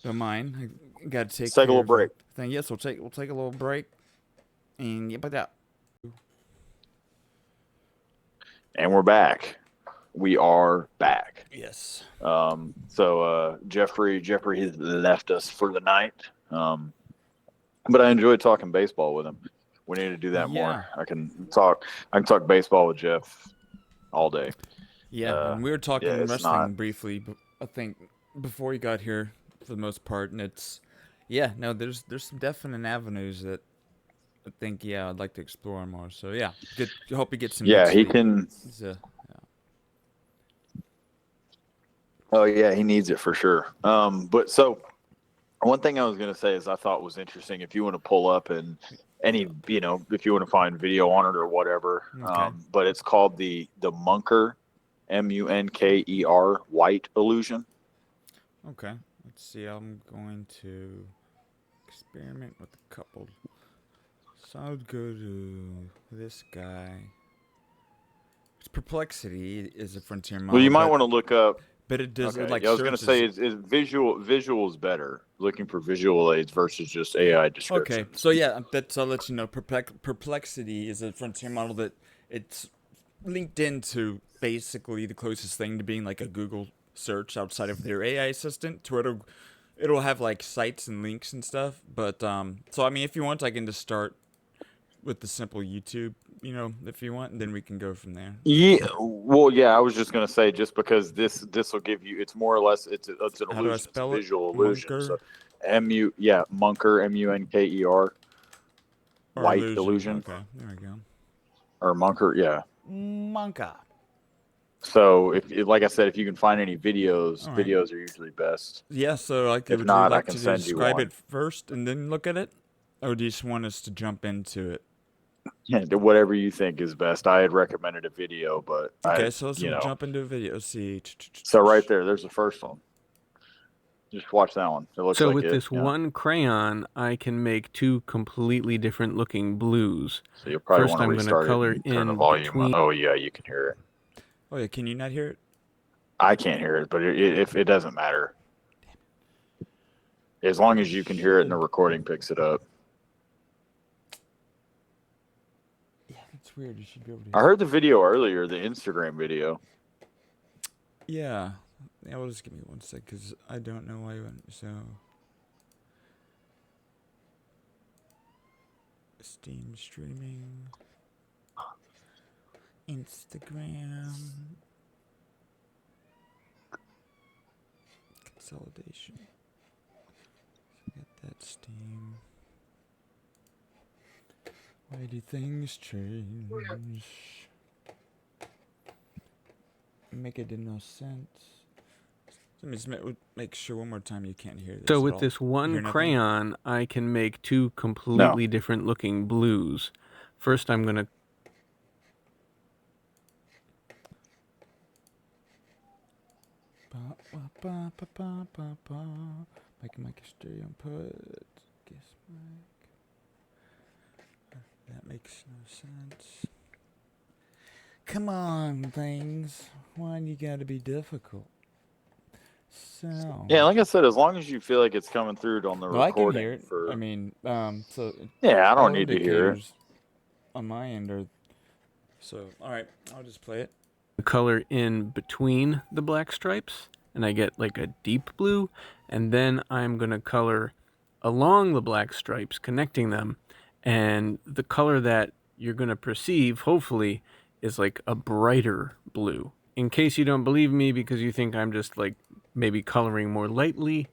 don't mind, I gotta take Let's take a care little of a break. thing. Yes, we'll take a little break and get back out. And we're back. We are back. Yes. So Jeffrey has left us for the night. But I enjoyed talking baseball with him. We need to do that Yeah. more. I can talk baseball with Jeff all day. Yeah, and we were talking it's wrestling not. briefly, but I think before you got here for the most part, and yeah, no, there's some definite avenues that I think, yeah, I'd like to explore more. So yeah, good. Hope you get some good Yeah, he sleep. can. Yeah. Oh yeah, he needs it for sure. But so one thing I was going to say is I thought was interesting. If you want to pull up and any, if you want to find video on it or whatever, Okay. but it's called the Munker, Munker white illusion. Okay. Let's see. I'm going to experiment with a couple. So I would go to this guy. It's Perplexity is a frontier model. Well, you might want to look up. But it does Okay. like I was going to searches. say is visual is better. Looking for visual aids versus just AI description. Okay, so yeah, I'll let you know. Perplexity is a frontier model that it's linked into basically the closest thing to being like a Google search outside of their AI assistant. To where it'll have like sites and links and stuff. But so I mean, if you want, I can just start with the simple YouTube, if you want, and then we can go from there. Yeah, well, yeah, I was just gonna say just because this will give you, it's more or less it's an How do I illusion, it's a spell it? visual illusion. Munker? So Munker, Munker, Or white illusion, Okay, there we go. or Munker, yeah. Monka. So like I said, if you can find any videos, All right. videos are usually best. Yeah, so like, If would not, you I like can to send you describe one. it first and then look at it? Or do you just want us to jump into it? Yeah, whatever you think is best. I had recommended a video, but Okay, so let's jump into a video. Let's see. So right there's the first one. Just watch that one. It looks So like with it, this one crayon, I can make two completely different looking blues. So you'll probably First, want to I'm gonna restart color it and turn the in volume between- up. Oh yeah, you can hear it. Oh yeah, can you not hear it? I can't hear it, but if it doesn't matter, as long as you can hear it and the recording picks it up. Yeah, it's weird. You should be able to. I heard the video earlier, the Instagram video. Yeah. Yeah, well, just give me 1 sec, because I don't know why you went. So. Steam streaming. Instagram. Consolidation. Get that Steam. Why do things change? Make it no sense. Let me just make sure one more time you can't hear this. So at with all. this Hear one nothing? crayon, I can make two completely different looking blues. First, I'm gonna Mic stereo input. Guess mic. That makes no sense. Come on, things. Why you gotta be difficult? So. Yeah, like I said, as long as you feel like it's coming through on the No, I recording. can hear it. I mean, so. Yeah, I all don't need to hear it. indicators on my end are. So, all right, I'll just play it. color in between the black stripes, and I get like a deep blue, and then I'm gonna color along the black stripes, connecting them, and the color that you're gonna perceive, hopefully, is like a brighter blue. In case you don't believe me because you think I'm just like maybe coloring more lightly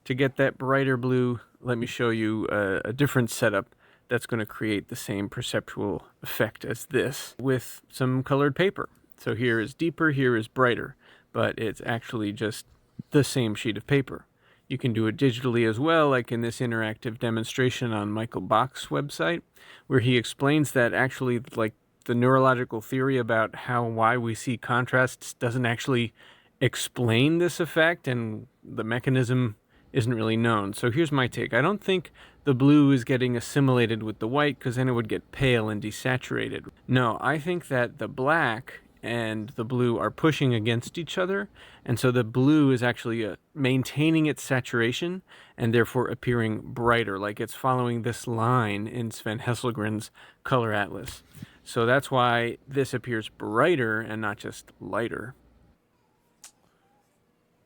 to get that brighter blue, let me show you a different setup that's going to create the same perceptual effect as this with some colored paper. So here is deeper, here is brighter, but it's actually just the same sheet of paper. You can do it digitally as well, like in this interactive demonstration on Michael Bach's website, where he explains that actually, like, the neurological theory about why we see contrasts doesn't actually explain this effect, and the mechanism isn't really known. So here's my take. I don't think the blue is getting assimilated with the white, because then it would get pale and desaturated. No, I think that the black and the blue are pushing against each other, and so the blue is actually maintaining its saturation and therefore appearing brighter, like it's following this line in Sven Hesselgren's color atlas. So that's why this appears brighter and not just lighter.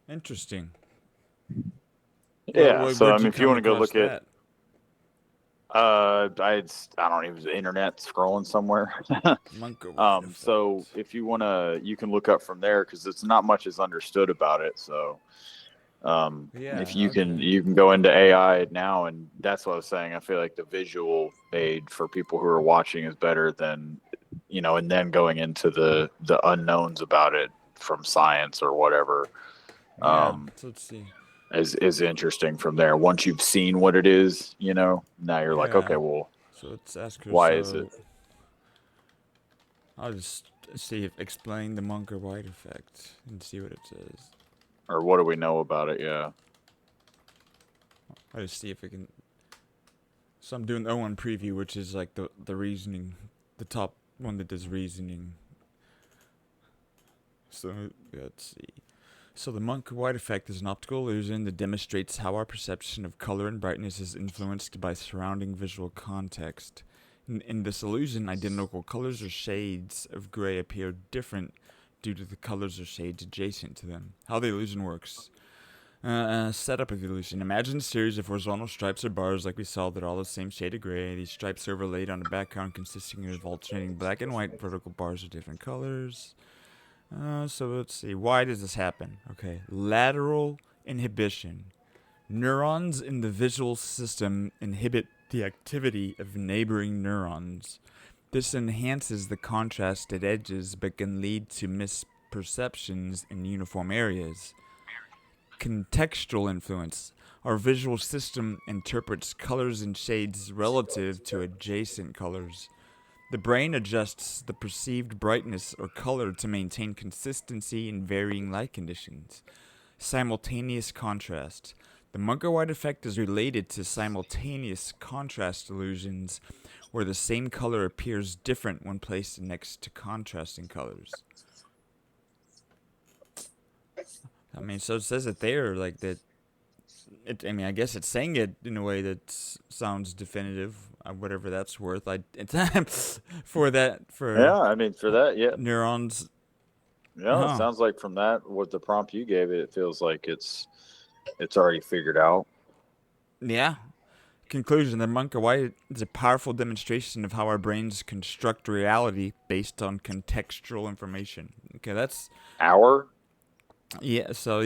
Interesting. Yeah, so I where'd mean, if you want to go across look at, I don't even, the internet scrolling somewhere. So if you want to, you can look up from there because it's not much is understood about it. So, if you can go into AI now, and that's what I was saying. I feel like the visual aid for people who are watching is better than, and then going into the unknowns about it from science or whatever. Yeah. So let's see. is interesting from there. Once you've seen what it is, now you're like, Yeah. okay, well, So let's ask her. why is it? I'll just see if explain the Munker-White effect and see what it says. Or what do we know about it? Yeah. I'll just see if it can. So I'm doing the O1 preview, which is like the reasoning, the top one that does reasoning. So let's see. So the Munker-White effect is an optical illusion that demonstrates how our perception of color and brightness is influenced by surrounding visual context. In this illusion, identical colors or shades of gray appear different due to the colors or shades adjacent to them. How the illusion works. Setup of the illusion. Imagine a series of horizontal stripes or bars like we saw that are all the same shade of gray. These stripes are overlaid on a background consisting of alternating black and white vertical bars of different colors. So let's see. Why does this happen? Okay. Lateral inhibition. Neurons in the visual system inhibit the activity of neighboring neurons. This enhances the contrast at edges but can lead to misperceptions in uniform areas. Contextual influence. Our visual system interprets colors and shades relative to adjacent colors. The brain adjusts the perceived brightness or color to maintain consistency in varying light conditions. Simultaneous contrast. The Munker-White effect is related to simultaneous contrast illusions, where the same color appears different when placed next to contrasting colors. I mean, so it says it there, like that. I guess it's saying it in a way that sounds definitive, whatever that's worth. For that. Yeah, I mean, for that, yeah. Neurons. Yeah, it sounds like from that, what the prompt you gave it feels like it's already figured out. Yeah. Conclusion: the Munker-White is a powerful demonstration of how our brains construct reality based on contextual information. Okay, that's our. Yeah, so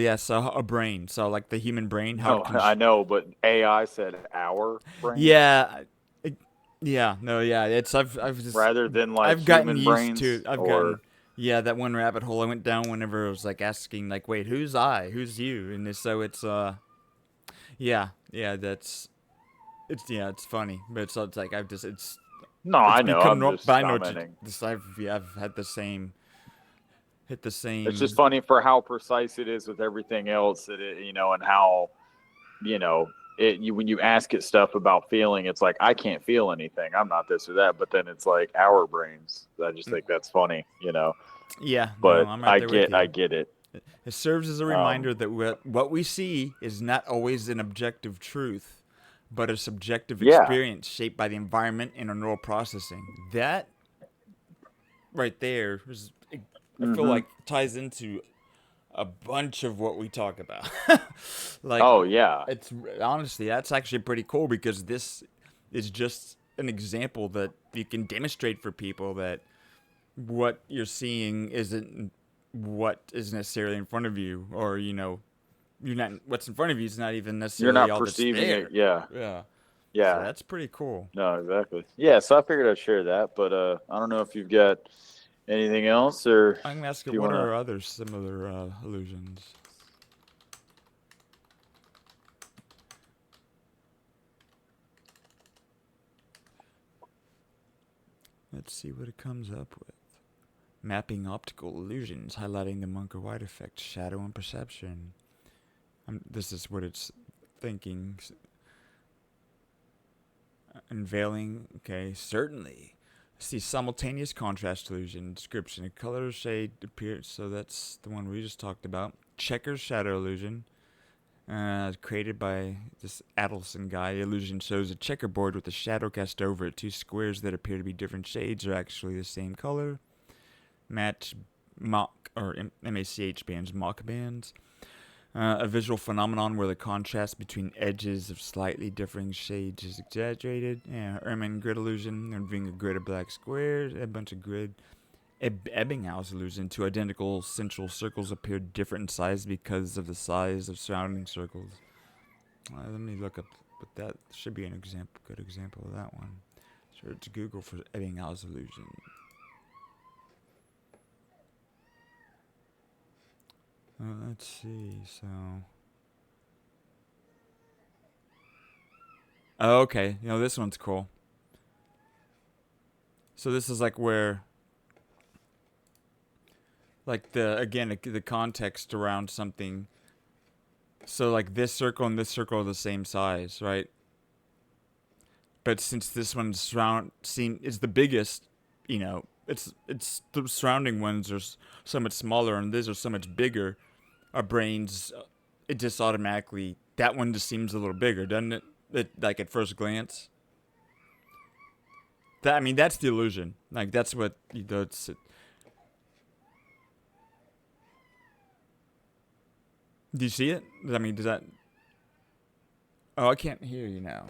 a brain. So like the human brain, how No, I know, but AI said our brain. Yeah. It's I've just rather than like I've gotten human used brains, to gotten that one rabbit hole I went down whenever it was like asking like, wait, who's I? Who's you? And it's it's funny. But it's like it's I know, become I'm just commenting. I've had the same hit the same. It's just funny for how precise it is with everything else that it, and how, when you ask it stuff about feeling, it's like, I can't feel anything. I'm not this or that. But then it's like our brains. I just think that's funny, Yeah. But no, I'm right there with you. I get it. It serves as a reminder that what we see is not always an objective truth, but a subjective experience shaped by the environment and our neural processing. That right there is, I feel like, ties into a bunch of what we talk about. It's honestly, that's actually pretty cool because this is just an example that you can demonstrate for people that what you're seeing isn't what is necessarily in front of you, or you're not, what's in front of you is not even necessarily you're not all perceiving that's it. Yeah. So that's pretty cool. No, exactly. Yeah, so I figured I'd share that, but I don't know if you've got anything else, or I'm gonna ask you, what are other similar illusions? Let's see what it comes up with. Mapping optical illusions, highlighting the Munker-White effect, shadow and perception. This is what it's thinking. Unveiling, okay, certainly. See, simultaneous contrast illusion, description, a color shade appears, so that's the one we just talked about. Checker shadow illusion, created by this Adelson guy. The illusion shows a checkerboard with a shadow cast over it. Two squares that appear to be different shades are actually the same color. Match mock, or MACH bands, mock bands. A visual phenomenon where the contrast between edges of slightly differing shades is exaggerated. Yeah, Erman grid illusion, involving a grid of black squares, a bunch of grid. Ebbinghaus illusion, two identical central circles appear different in size because of the size of surrounding circles. Let me look up, but that should be an good example of that one. Search Google for Ebbinghaus illusion. Let's see. So. Oh, okay. This one's cool. So this is like where, like the context around something. So like this circle and this circle are the same size, right? But since this one's is the biggest, it's the surrounding ones are so much smaller and these are so much bigger. Our brains, it just automatically, that one just seems a little bigger, doesn't it? Like at first glance. That's the illusion. Like that's what it's. Do you see it? Does that? Oh, I can't hear you now.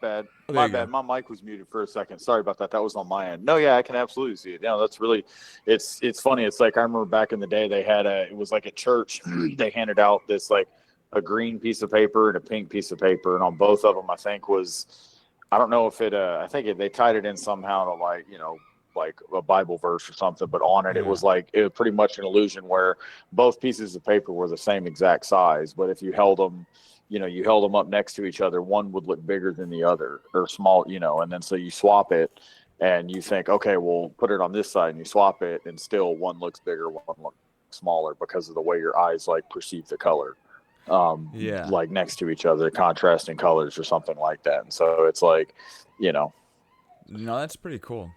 Bad. Oh, My bad. My mic was muted for a second. Sorry about that. That was on my end. No, yeah, I can absolutely see it. That's really, it's funny. It's like I remember back in the day they had it was like at church they handed out this like a green piece of paper and a pink piece of paper, and on both of them I think I don't know if I think they tied it in somehow to like a Bible verse or something, but on it, it was pretty much an illusion where both pieces of paper were the same exact size. But if you held them, you held them up next to each other, one would look bigger than the other or small, and then so you swap it and you think, okay, well, put it on this side and you swap it and still one looks bigger, one looks smaller because of the way your eyes like perceive the color. Like next to each other, contrasting colors or something like that. And so it's like, No, that's pretty cool.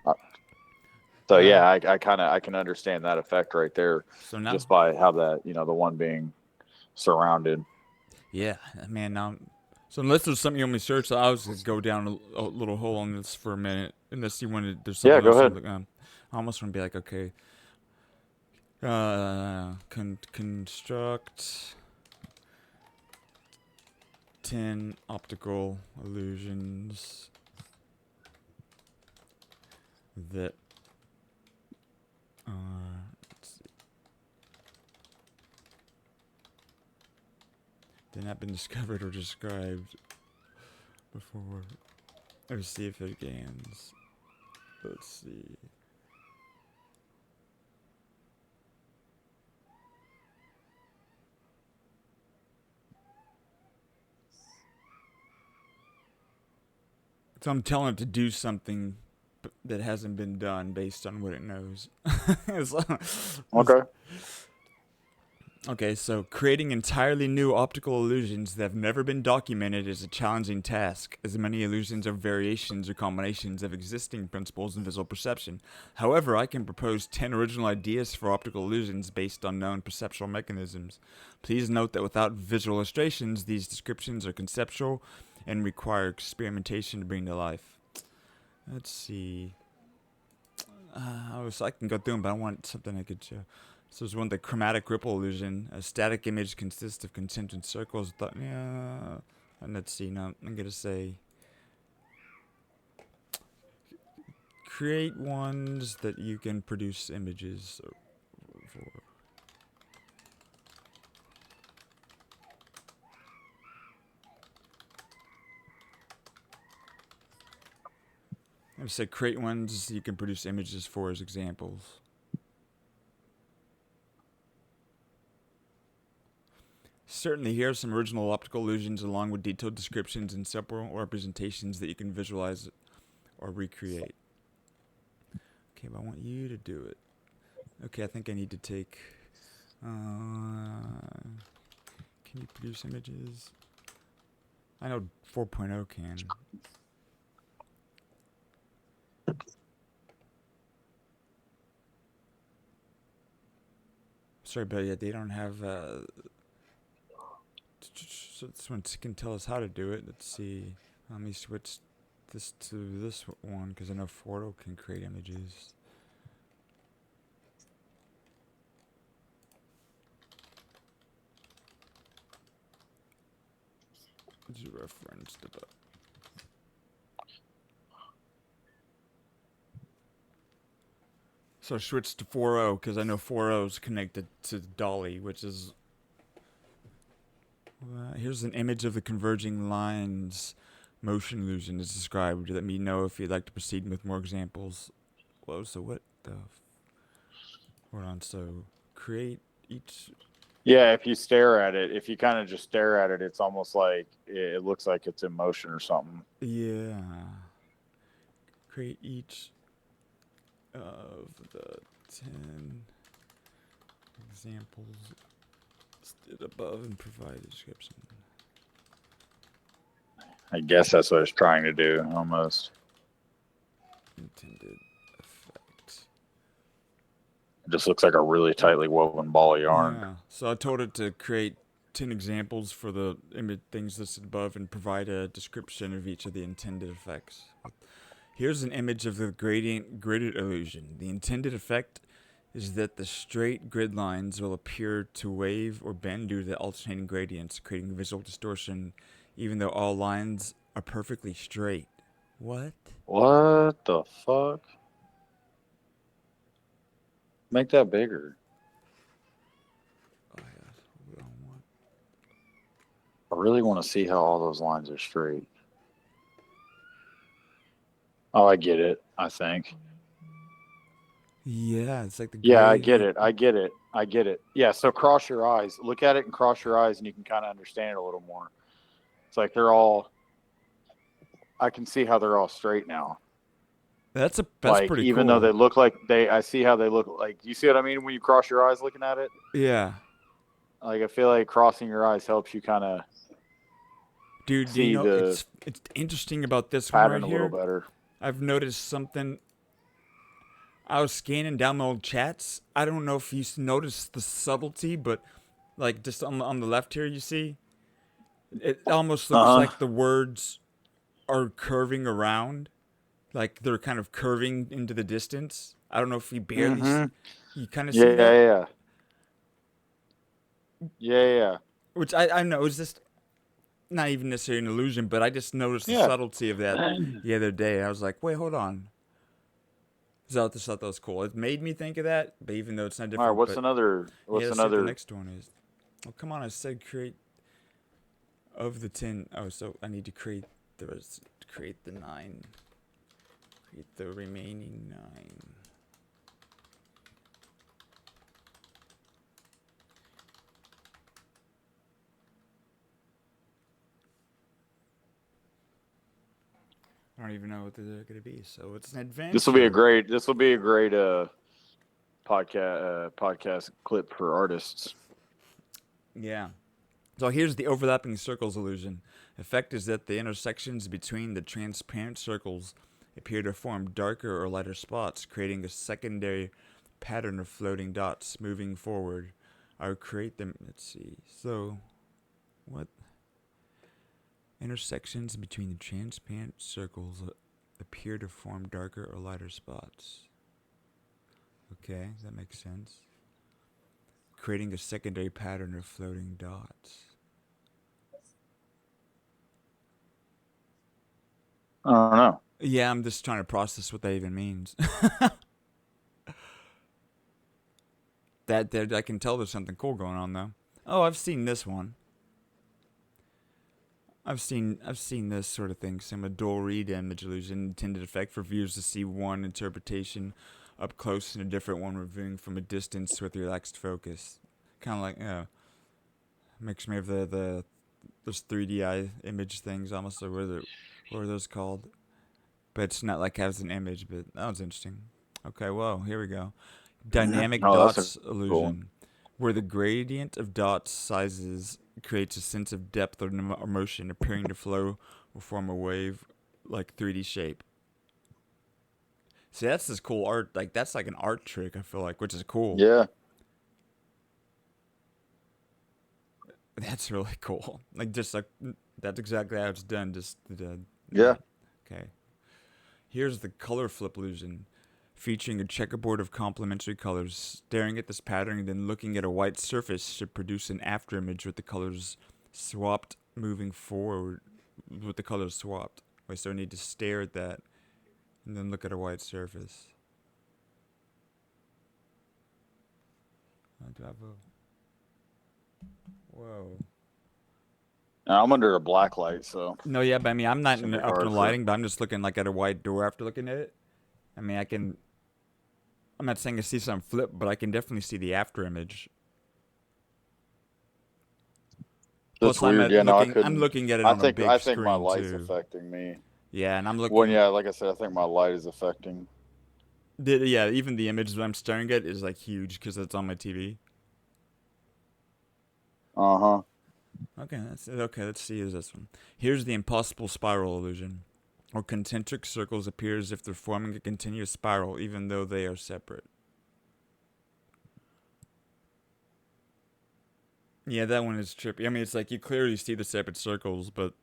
So yeah, I can understand that effect right there. So now, just by how that the one being surrounded. Yeah, man. Now, so unless there's something you want me to search, I was just go down a little hole on this for a minute. Unless you wanted, there's something else. Yeah, go ahead. I almost want to be like, okay, construct 10 optical illusions that let's see, they've not been discovered or described before. Let's see if it gains. Let's see. So I'm telling it to do something that hasn't been done based on what it knows. Okay. Okay, so creating entirely new optical illusions that have never been documented is a challenging task, as many illusions are variations or combinations of existing principles in visual perception. However, I can propose 10 original ideas for optical illusions based on known perceptual mechanisms. Please note that without visual illustrations, these descriptions are conceptual and require experimentation to bring to life. Let's see. So I can go through them, but I want something I could show. So there's one, the chromatic ripple illusion. A static image consists of concentric circles. And let's see. Now I'm gonna say create ones that you can produce images for. I said create ones you can produce images for as examples. Certainly, here are some original optical illusions along with detailed descriptions and several representations that you can visualize or recreate. Okay, but I want you to do it. Okay, I think I need to take... can you produce images? I know 4.0 can. Sorry, but yeah, they don't have... so this one can tell us how to do it. Let's see. Let me switch this to this one because I know Forto can create images. What's your reference to that? So I switched to 4.0 because I know 4.0 is connected to Dolly, which is... here's an image of the converging lines motion illusion is described. Let me know if you'd like to proceed with more examples. Whoa, so what the... Hold on, so create each. Yeah, if you stare at it, if you kind of just stare at it, it's almost like it looks like it's in motion or something. Yeah. Create each of the 10 examples listed above and provide a description. I guess that's what it's trying to do, almost. Intended effect. It just looks like a really tightly woven ball of yarn. Yeah. So I told it to create 10 examples for the image things listed above and provide a description of each of the intended effects. Here's an image of the gradient gridded illusion. The intended effect is that the straight grid lines will appear to wave or bend due to the alternating gradients, creating visual distortion, even though all lines are perfectly straight. What? What the fuck? Make that bigger. Oh, yeah. Wrong one. I really want to see how all those lines are straight. Oh, I get it, I think. Yeah, it's like the Yeah, I gradient. get it. Yeah, so cross your eyes. Look at it and cross your eyes, and you can kind of understand it a little more. It's like I can see how they're all straight now. That's Like, pretty even cool. though they look like I see how they look like. You see what I mean when you cross your eyes looking at it? Yeah. Like, I feel like crossing your eyes helps you kind of Dude, do you see know the it's interesting about this one pattern right a little here? better. I've noticed something. I was scanning down my old chats. I don't know if you noticed the subtlety, but like just on the left here, you see, it almost looks like the words are curving around, like they're kind of curving into the distance. I don't know if you barely, you kind of see that. Yeah. Which I know is just not even necessarily an illusion, but I just noticed the subtlety of that the other day. I was like, wait, hold on. So I just thought that was cool. It made me think of that, but even though it's not different. All right, what's but another? yeah, let's see what the next one is. Oh, come on! I said create of the 10. Oh, so I need to create the 9. Create the remaining 9. I don't even know what they're going to be. So it's an adventure. This will be a great podcast clip for artists. Yeah. So here's the overlapping circles illusion. Effect is that the intersections between the transparent circles appear to form darker or lighter spots, creating a secondary pattern of floating dots moving forward. I'll create them. Let's see. So, what? Intersections between the transparent circles appear to form darker or lighter spots. Okay, that makes sense. Creating a secondary pattern of floating dots. I don't know. Yeah, I'm just trying to process what that even means. that I can tell there's something cool going on though. Oh, I've seen this one. I've seen this sort of thing. Some dual read image illusion intended effect for viewers to see one interpretation up close and a different one reviewing from a distance with relaxed focus. Kind of like makes me of those 3D image things almost. Or what are those called? But it's not like has an image. But that was interesting. Okay, whoa, here we go. Dynamic dots illusion, where the gradient of dots sizes creates a sense of depth or motion appearing to flow or form a wave like 3D shape. See, that's this cool art. Like, that's like an art trick, I feel like, which is cool. Yeah. That's really cool. Like, just like, that's exactly how it's done. Just, yeah. Okay. Here's the color flip illusion, featuring a checkerboard of complementary colors. Staring at this pattern and then looking at a white surface should produce an afterimage with the colors swapped moving forward. With the colors swapped. Wait, so I need to stare at that and then look at a white surface. Whoa. Now, I'm under a black light, so. No, yeah, but I mean, I'm not up in the for- lighting, but I'm just looking like at a white door after looking at it. I mean, I'm not saying I see some flip, but I can definitely see the after image. That's Plus, I'm weird. Yeah, no, I I'm couldn't. looking at it on a big I think my screen light's too. affecting me. Yeah, and I'm Well, looking. yeah, like I said, I think my light is affecting. Yeah, even the image that I'm staring at is like huge because it's on my TV. Uh-huh. Okay. Let's see. Is this one? Here's the impossible spiral illusion, or concentric circles appear as if they're forming a continuous spiral, even though they are separate. Yeah, that one is trippy. I mean, it's like you clearly see the separate circles, but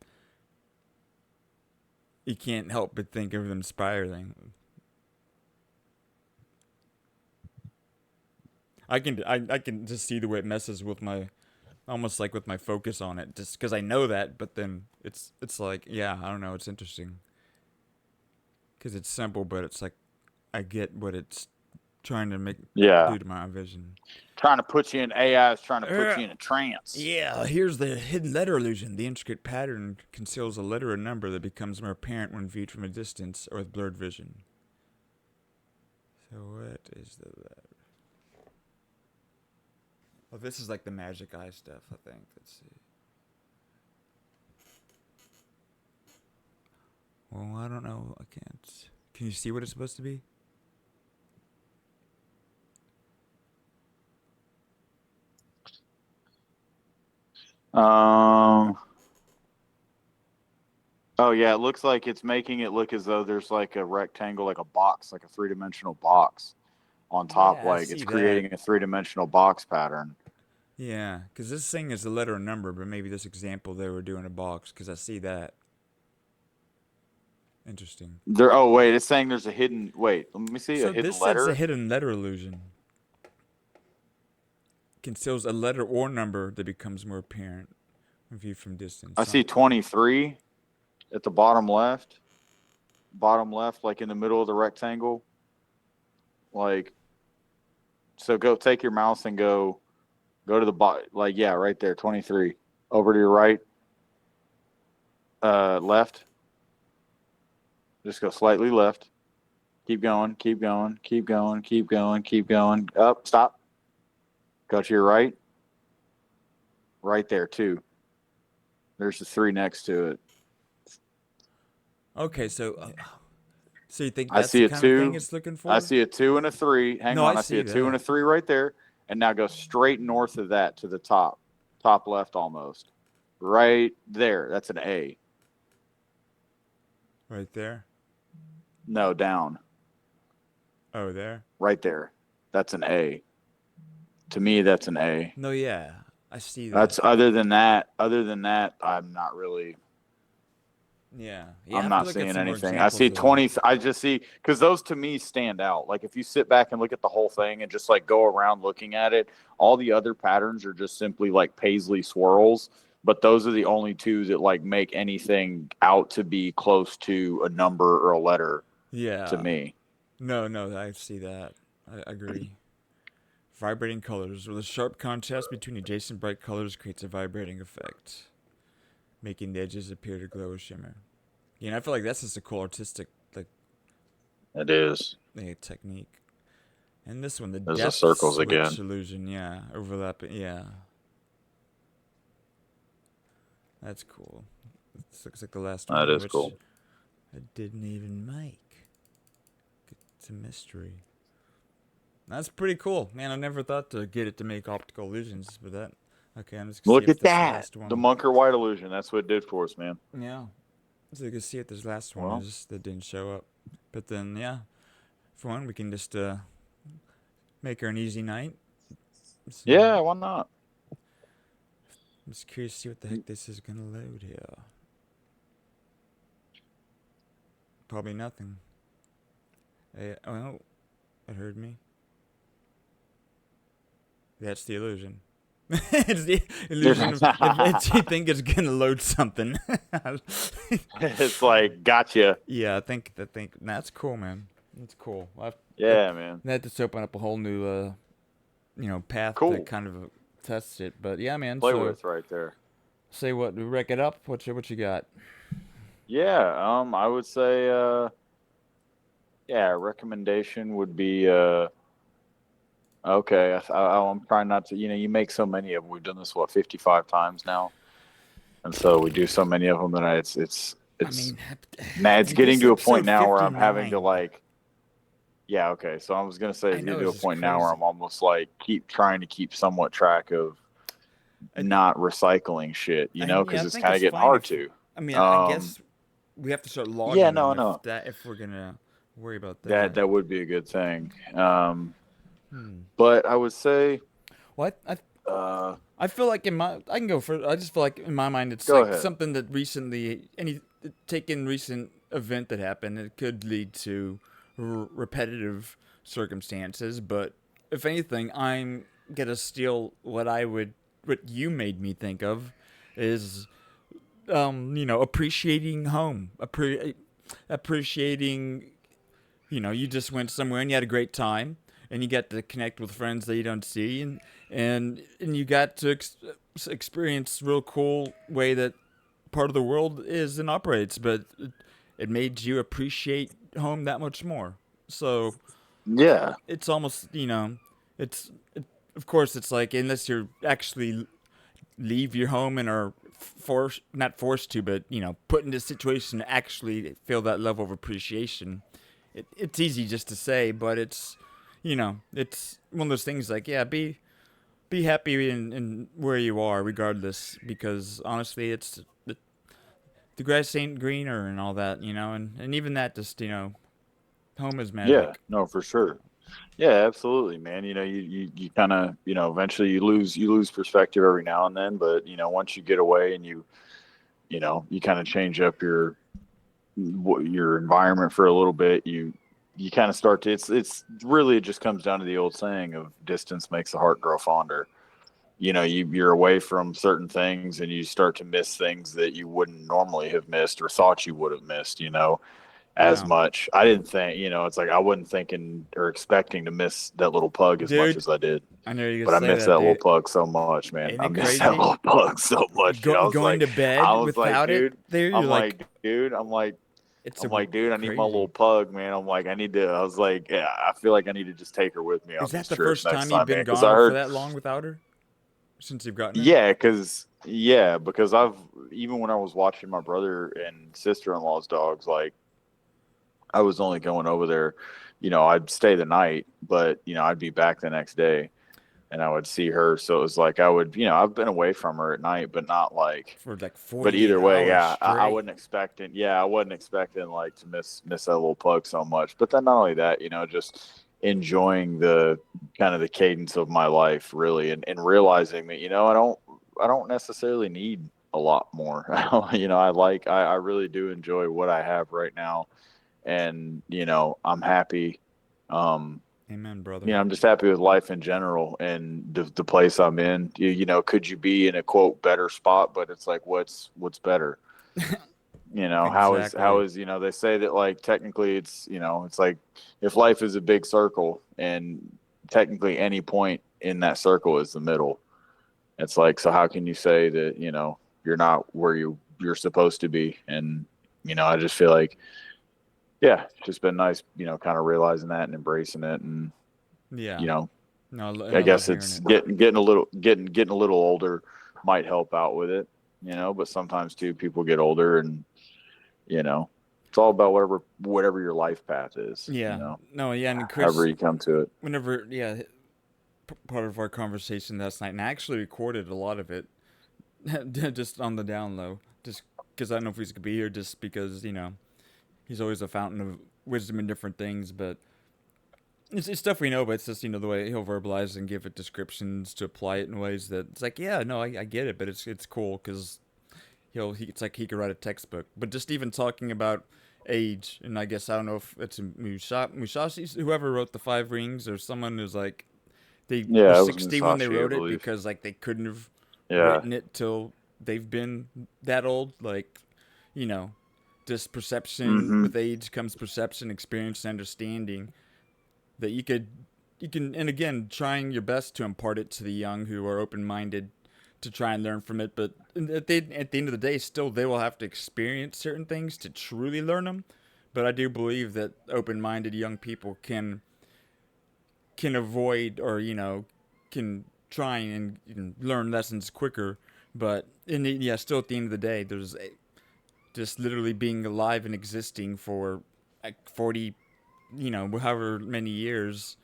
you can't help but think of them spiraling. I can just see the way it messes with my, almost like with my focus on it, just because I know that. But then it's like, yeah, I don't know. It's interesting because it's simple, but it's like I get what it's trying to Yeah. do to my vision. Trying to put you in AI is trying to put you in a trance. Yeah, here's the hidden letter illusion. The intricate pattern conceals a letter or number that becomes more apparent when viewed from a distance or with blurred vision. So what is the letter? Oh, this is like the magic eye stuff, I think. Let's see. Well, I don't know. I can't. Can you see what it's supposed to be? Oh yeah, it looks like it's making it look as though there's like a rectangle, like a box, like a three-dimensional box on top. Yeah, I Like see it's that. creating a three-dimensional box pattern. Yeah, because this thing is a letter or number, but maybe this example they were doing a box, because I see that. Interesting. There. Oh wait, it's saying there's a hidden. Wait, let me see So a hidden this says letter. a hidden letter illusion. Conceals a letter or number that becomes more apparent when viewed from distance. I see 23 at the bottom left. Bottom left, like in the middle of the rectangle. Like, so go take your mouse and go to the bottom. Like, yeah, right there, 23. Over to your right. Left. Just go slightly left. Keep going, keep going, keep going, keep going, keep going. Up, stop. Go to your right. Right there, too. There's the 3 next to it. Okay, so you think I that's see the a kind of thing 2. it's looking for? I see a 2 and a 3. Hang No, on. I I see see a 2 and a that. 3 right there. And now go straight north of that to the top left almost. Right there. That's an A. Right there? No, down. Oh, there? Right there. That's an A. To me, that's an A. No, yeah. I see that. That's other than that, I'm not really. Yeah. I'm not seeing anything. I see 20. I just see, because those to me stand out. Like if you sit back and look at the whole thing and just like go around looking at it, all the other patterns are just simply like paisley swirls. But those are the only 2 that like make anything out to be close to a number or a letter. Yeah. To me. No, I see that. I agree. Vibrating colors. Well, the sharp contrast between adjacent bright colors creates a vibrating effect, making the edges appear to glow or shimmer. Yeah, and I feel like that's just a cool artistic It is. Technique. And this one, the There's the depth circles switch again. illusion, yeah, overlapping, yeah. That's cool. This looks like the last one, That is which cool. I didn't even make. It's a mystery. That's pretty cool, man. I never thought to get it to make optical illusions, but that. Okay, I'm just gonna Look see if at this that. last one. The Munker White illusion. That's what it did for us, man. Yeah. So you can see if this last one Well. that didn't show up. But then, yeah, for one, we can just make her an easy night. So, Yeah, why not? I'm just curious to see what the heck this is gonna load here. Probably nothing. Well, it heard me. That's the illusion. It's the illusion of you think it's gonna load something. It's like, gotcha. Yeah, I think that's cool, man. That's cool. Yeah, man. That just opened up a whole new, path Cool. to kind of test it. But yeah, man. Play so with right there. say what? We wreck it up. What you got? Yeah, I would say, recommendation would be, okay. I'm trying not to, you make so many of them. We've done this, 55 times now. and so we do so many of them that I mean, now it's dude, getting this to a point episode now where I'm having to 59. like, yeah, okay. So I was gonna say I it's know, getting to a it's just point now where crazy. I'm almost like trying to keep somewhat track of I, not recycling shit, I mean, because I it's think kind of it's getting fine hard if. to. I mean, I Um, guess we have to start yeah, logging no, them no, if we're gonna worry about that that. that would be a good thing. Hmm. But I would say, What? uh, I feel like in my I can go for I just feel like in my mind it's go like ahead. something that recently taken recent event that happened, it could lead to repetitive circumstances, but if anything I'm gonna steal what you made me think of is appreciating home, appreciating, you just went somewhere and you had a great time, and you got to connect with friends that you don't see, and you got to experience real cool way that part of the world is and operates, but it made you appreciate home that much more. So Yeah, it's almost, it's of course it's like unless you're actually leave your home and are forced, not forced to, but put in a situation to actually feel that level of appreciation. It's easy just to say, but it's one of those things like, yeah, be happy in where you are regardless, because honestly it's the grass ain't greener and all that, and even that, just home is yeah, magic. no, for sure. Yeah, absolutely, man. You kind of, eventually you lose perspective every now and then, but once you get away and you kind of change up your environment for a little bit, you kind of start to it's really it just comes down to the old saying of distance makes the heart grow fonder. You're away from certain things and you start to miss things that you wouldn't normally have missed or thought you would have missed, as Yeah, much. I didn't think, it's like I wasn't thinking or expecting to miss that little pug as much dude, as I did. I know you're gonna But I say miss that, that little dude. pug so much, man. Ain't I it miss that crazy? little pug so much, dude. Going to I bed was like, without it dude, there, you're I'm like, like, dude, I'm like, it's I'm a like, dude, I need my little crazy. pug, man. I'm like, I was like, yeah, I feel like I need to just take her with me Is on that these the trips first next time you've time, man. been Because I gone for heard, that long without her? Since you've gotten her? because even when I was watching my brother and sister-in-law's dogs, like, I was only going over there, I'd stay the night, but I'd be back the next day and I would see her. So it was like I would, I've been away from her at night, but not like, For like but 48 either way, hours yeah, I straight. wasn't expecting, I wasn't expecting like to miss that little pug so much. But then not only that, just enjoying the kind of the cadence of my life really, and realizing that, I don't necessarily need a lot more. I really do enjoy what I have right now, and I'm happy. Um, Amen, brother. I'm just happy with life in general and the place I'm in. Could you be in a quote better spot? But it's like, what's better? How Exactly. is they say that like technically it's like if life is a big circle and technically any point in that circle is the middle. It's like, so how can you say that you're not where you're supposed to be? And I just feel like, yeah, it's just been nice, kind of realizing that and embracing it. And Yeah. you know No, and I I love guess hearing it's it. getting a little older might help out with it, but sometimes too people get older and you know it's all about whatever your life path is, Yeah. No, yeah, and however Chris, you come to it. whenever, yeah, part of our conversation last night, and I actually recorded a lot of it just on the down low, just because I don't know if he's going to be here, just because, he's always a fountain of wisdom in different things, but it's stuff we know, but it's just, the way he'll verbalize and give it descriptions to apply it in ways that it's like, yeah, no, I get it, but it's cool because it's like he could write a textbook. But just even talking about age, and I guess I don't know if it's Musashi's, whoever wrote the Five Rings, or someone who's like they were Yeah, it was 60 when they Musashi, I wrote it believe. because like they couldn't have Yeah. written it till they've been that old. Like, you know, just perception, Mm-hmm. with age comes perception, experience, and understanding that you can, and again, trying your best to impart it to the young who are open minded to try and learn from it. But at the end of the day, still they will have to experience certain things to truly learn them. But I do believe that open minded young people can avoid, or can try and learn lessons quicker But yeah, still at the end of the day, there's just literally being alive and existing for like 40, however many years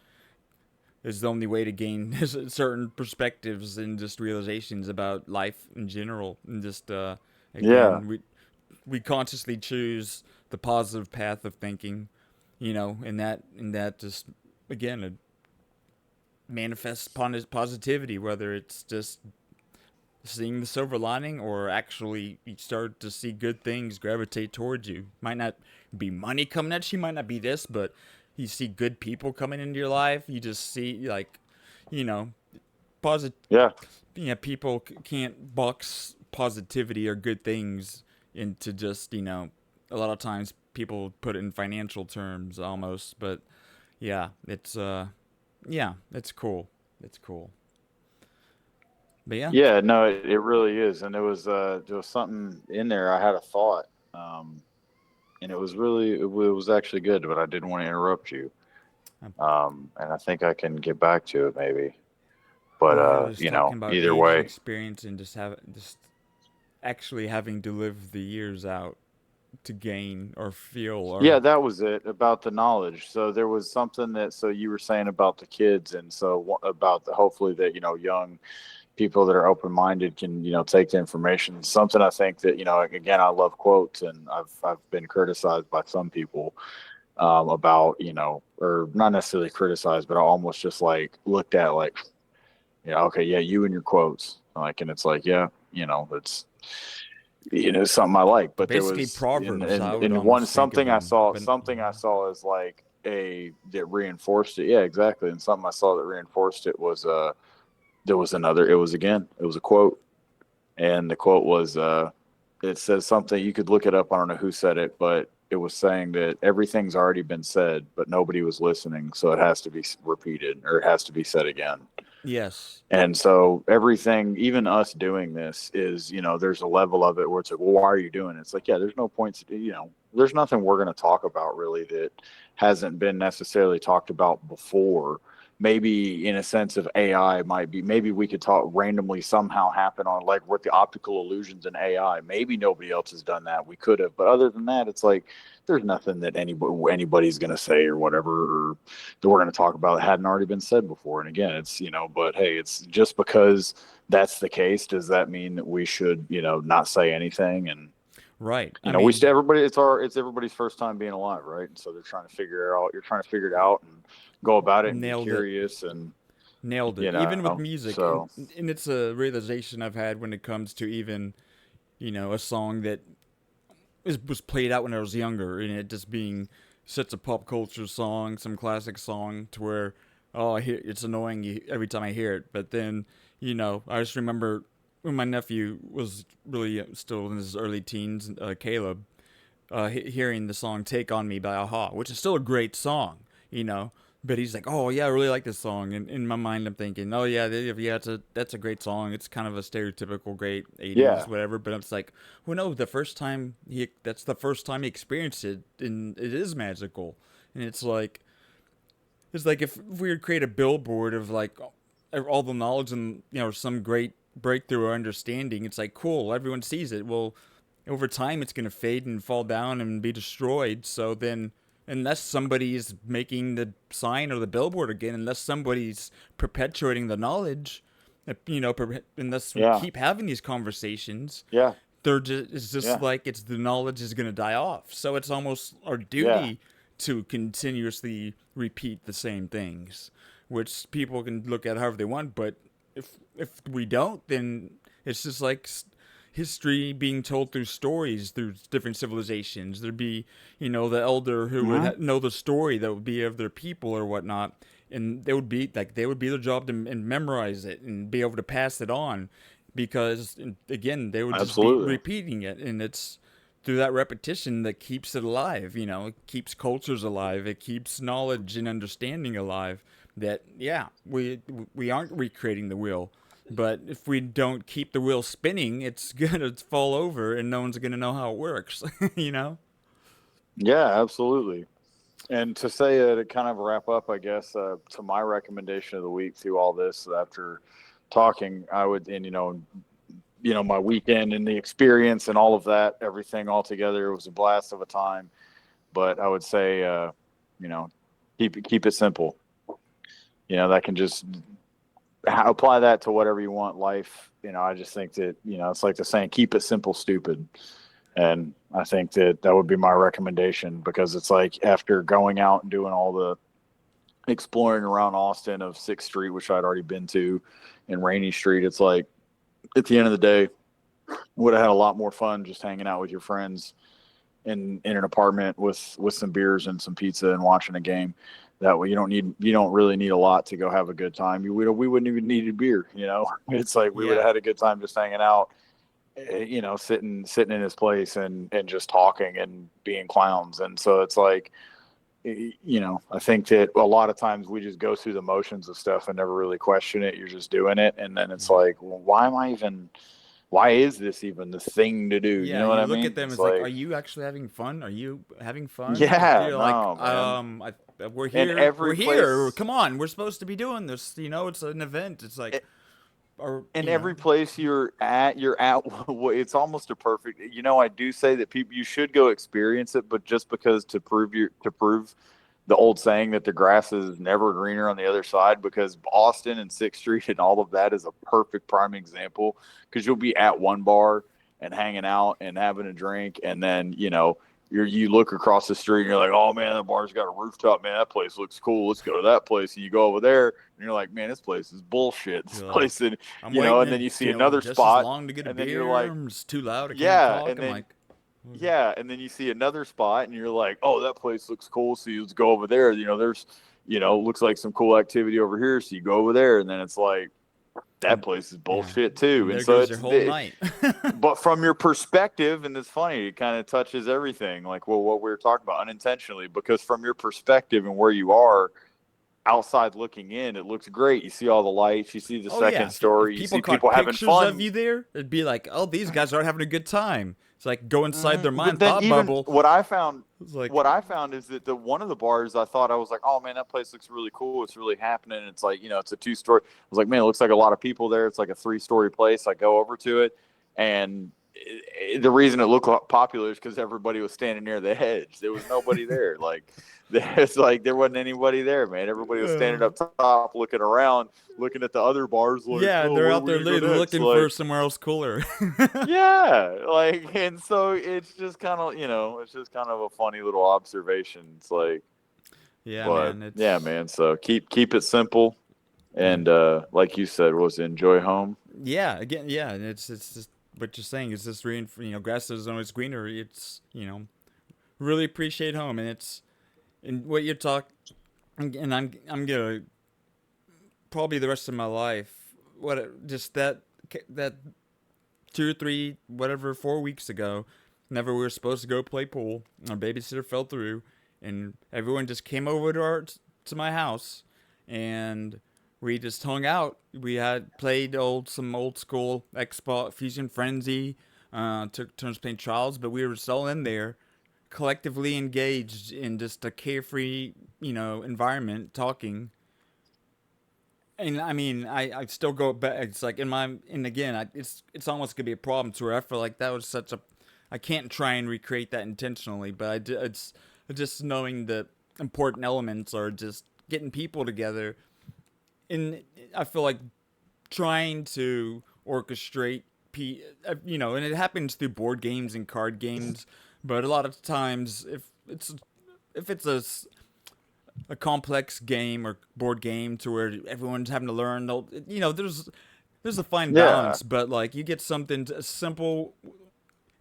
is the only way to gain certain perspectives and just realizations about life in general. And just Yeah. again, we consciously choose the positive path of thinking, and that just again it manifests positivity, whether it's just seeing the silver lining or actually you start to see good things gravitate towards you. Might not be money coming at you, might not be this, but you see good people coming into your life. You just see like, you know, positive. Yeah. Yeah, people can't box positivity or good things into just A lot of times people put it in financial terms almost, but yeah, it's cool. It's cool. But yeah, Yeah, no, it really is. And there was something in there. I had a thought. Um, and it was actually good, but I didn't want to interrupt you. um, And I think I can get back to it maybe. But yeah, I was talking about either age and way. experience and just actually having to live the years out to gain or feel Yeah, or that was it about the knowledge. So there was something that so you were saying about the kids, and so about the hopefully that young people that are open minded can take the information. Something I think that again I love quotes, and I've been criticized by some people about or not necessarily criticized, but I almost just like looked at like okay, yeah, you and your quotes like, and it's like yeah, it's something I like, but there basically was proverbs. I would in one almost think of them, but something I saw as like a that reinforced it. Yeah, exactly. And something I saw that reinforced it was there was another. It was a quote, and the quote was it says something you could look it up. I don't know who said it, but it was saying that everything's already been said, but nobody was listening, so it has to be repeated or it has to be said again. yes, And so everything, even us doing this, is there's a level of it where it's like, well, why are you doing it? It's like, yeah, there's no point to there's nothing we're going to talk about really that hasn't been necessarily talked about before. Maybe in a sense of AI might be, maybe we could talk randomly somehow happen on like with the optical illusions in AI. Maybe nobody else has done that. We could have, but other than that, it's like there's nothing that anybody's going to say or whatever, or that we're going to talk about that hadn't already been said before. And again, it's but hey, it's just because that's the case, does that mean that we should not say anything? And right. we still everybody, it's everybody's first time being alive, right? And so they're trying to figure it out. You're trying to figure it out and go about it and be Nailed it. curious and Nailed it. Even with music, and, so and it's a realization I've had when it comes to even, a song that was played out when I was younger, and it just being such a pop culture song, some classic song, to where, oh, I hear it's annoying every time I hear it. But then, I just remember when my nephew was really still in his early teens, Caleb, hearing the song "Take on Me" by Aha, which is still a great song, you know. But he's like, "Oh yeah, I really like this song." And in my mind, I'm thinking, "Oh yeah, yeah, that's a great song. It's kind of a stereotypical great '80s yeah, whatever." But it's like, well, no, that's the first time he experienced it, and it is magical. And it's like if we would create a billboard of like all the knowledge and some great breakthrough or understanding. It's like cool, everyone sees it. Well, over time it's going to fade and fall down and be destroyed. So then, unless somebody is making the sign or the billboard again, unless somebody's perpetuating the knowledge, unless we yeah, keep having these conversations, yeah, it's just yeah, like it's the knowledge is going to die off. So it's almost our yeah, duty to continuously repeat the same things, which people can look at however they want. But if we don't, then it's just like history being told through stories through different civilizations. There'd be, the elder who would hmm know the story that would be of their people or whatnot, and they would be their job to and memorize it and be able to pass it on, because again they would just be absolutely, repeating it, and it's through that repetition that keeps it alive. It keeps cultures alive. It keeps knowledge and understanding alive. That yeah, we aren't recreating the wheel, but if we don't keep the wheel spinning, it's gonna fall over, and no one's gonna know how it works. you know? yeah, absolutely. And to say to kind of wrap up, I guess to my recommendation of the week through all this, after talking, I would, and my weekend and the experience and all of that, everything all together. It was a blast of a time. But I would say, keep it simple. That can just apply that to whatever you want life. I just think that, it's like the saying, keep it simple, stupid. And I think that would be my recommendation, because it's like, after going out and doing all the exploring around Austin of 6th Street, which I'd already been to, and Rainy Street, it's like, at the end of the day, would have had a lot more fun just hanging out with your friends in an apartment with some beers and some pizza and watching a game. That way, you don't really need a lot to go have a good time. We wouldn't even need a beer. It's like we would have had a good time just hanging out, sitting in his place and just talking and being clowns. And so it's like, I think that a lot of times we just go through the motions of stuff and never really question it. You're just doing it, and then it's like, well, why is this even the thing to do? Yeah, you know what I mean? Look at them. It's like, are you actually having fun? Are you having fun? Yeah, You're no, like, man. we're here. And every We're here. place- Come on, we're supposed to be doing this. It's an event. It's like, every place you're at, it's almost a perfect. I do say that you should go experience it, but just because to prove the old saying that the grass is never greener on the other side, because Austin and 6th Street and all of that is a perfect prime example, because you'll be at one bar and hanging out and having a drink, and then, you look across the street and you're like, oh man, that bar's got a rooftop, man, that place looks cool, let's go to that place. And you go over there and you're like, man, this place is bullshit. This place, and and then you see another spot, as long to get a and then beer, you're like, it's too loud. I can't talk. and I'm then like, and then you see another spot and you're like, oh, that place looks cool, so you let's go over there. There's looks like some cool activity over here, so you go over there, and then it's like, that place is bullshit too. there And so goes it's your whole night. but from your perspective, and it's funny, it kind of touches everything, like, well, what we were talking about unintentionally, because from your perspective and where you are outside looking in, it looks great. You see all the lights, you see the second story, you see people having fun of you there. It'd be like, oh, these guys are having a good time. It's like, go inside their mind But then thought even bubble. what I found is that one of the bars, I thought, I was like, oh man, that place looks really cool. It's really happening. It's like, it's a 2-story. I was like, man, it looks like a lot of people there. It's like a 3-story place. I go over to it, and the reason it looked popular is because everybody was standing near the edge. There was nobody there. Like, there wasn't anybody there, man. Everybody was standing up top, looking around, looking at the other bars. Like, Yeah, oh, they're where out there we gonna go looking next? for somewhere else cooler. Yeah, and so it's just kind of, it's just kind of a funny little observation. It's like, Yeah, but man. yeah, man. So keep it simple, and like you said, was enjoy home. Yeah, again, yeah, and it's just what you're saying is just grass is always greener. It's really appreciate home, and what you're talking, and I'm gonna probably the rest of my life. Just that 2 or 3, whatever, 4 weeks ago, whenever we were supposed to go play pool, our babysitter fell through, and everyone just came over to my house, and we just hung out. We had played some old school Xbox Fusion Frenzy, took turns playing Trials, but we were still in there, collectively engaged in just a carefree, environment, talking. And I mean, I still go back. It's like it's almost gonna be a problem to where I feel like that was I can't try and recreate that intentionally, but it's just knowing the important elements are just getting people together. And I feel like trying to orchestrate, and it happens through board games and card games, but a lot of times if it's a complex game or board game to where everyone's having to learn, there's a fine balance, but like you get something, a simple,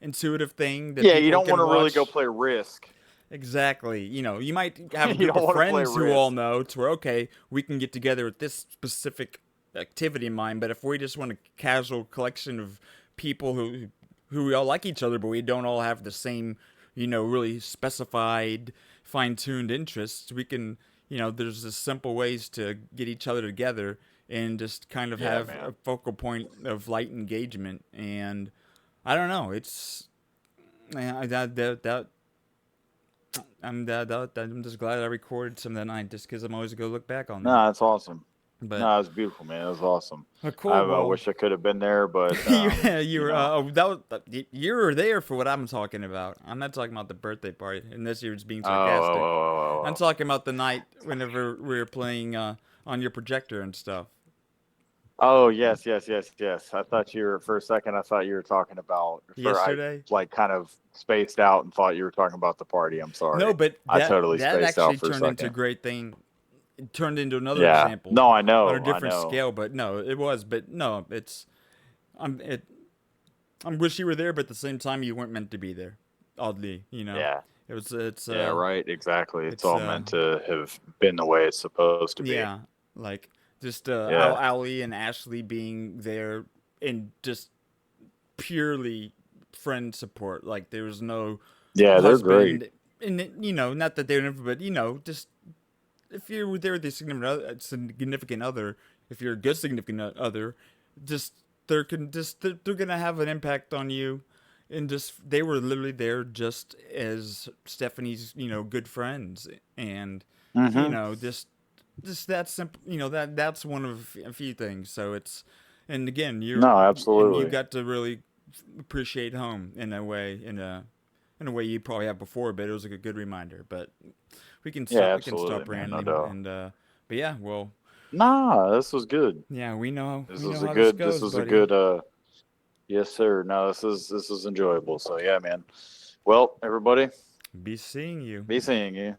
intuitive thing that you don't want to really go play Risk. Exactly. You might have a group of friends who all know to where, okay, we can get together with this specific activity in mind, but if we just want a casual collection of people who we all like each other, but we don't all have the same, really specified, fine-tuned interests, we can, there's just simple ways to get each other together and just kind of have a focal point of light engagement. And I don't know, it's I'm just glad I recorded some of that night, just because I'm always gonna look back on that. No, that's awesome. But No, it was beautiful, man. It was awesome. cool. I Well, wish I could have been there, but you were you were there for what I'm talking about. I'm not talking about the birthday party, and this year's being sarcastic. I'm talking about the night whenever we were playing on your projector and stuff. Oh, yes, yes, yes, yes. I thought you were, for a second, I thought you were talking about, Yesterday? I like kind of spaced out and thought you were talking about the party. I'm sorry. No, but I totally that spaced actually out for a turned into a second. great thing. It turned into another Yeah. example. No, I On know. a different I know. scale, but no, it was. But no, it's. I wish you were there, but at the same time, you weren't meant to be there. Oddly, Yeah. it was. It's. Yeah, right. Exactly. It's it's, all meant to have been the way it's supposed to be. Yeah, like just Yeah. Ali and Ashley being there and just purely friend support. Like there was no Yeah, they're husband, great. and not that they're never, but just if you're there with a significant other, if you're a good significant other, just they're gonna have an impact on you, and just they were literally there just as Stephanie's good friends, and Mm-hmm. just that simple. That's one of a few things. So it's, and again, No, you absolutely. got to really appreciate home in a way, in a way you probably have before, but it was like a good reminder. But Yeah, we can stop absolutely, man. No ranting, doubt. and but yeah, well, Nah, this was good. yeah, This we know was a how this good. This goes, was a buddy. good. Yes, sir. No, this is enjoyable. So yeah, man. Well, everybody, Be seeing you. be seeing you.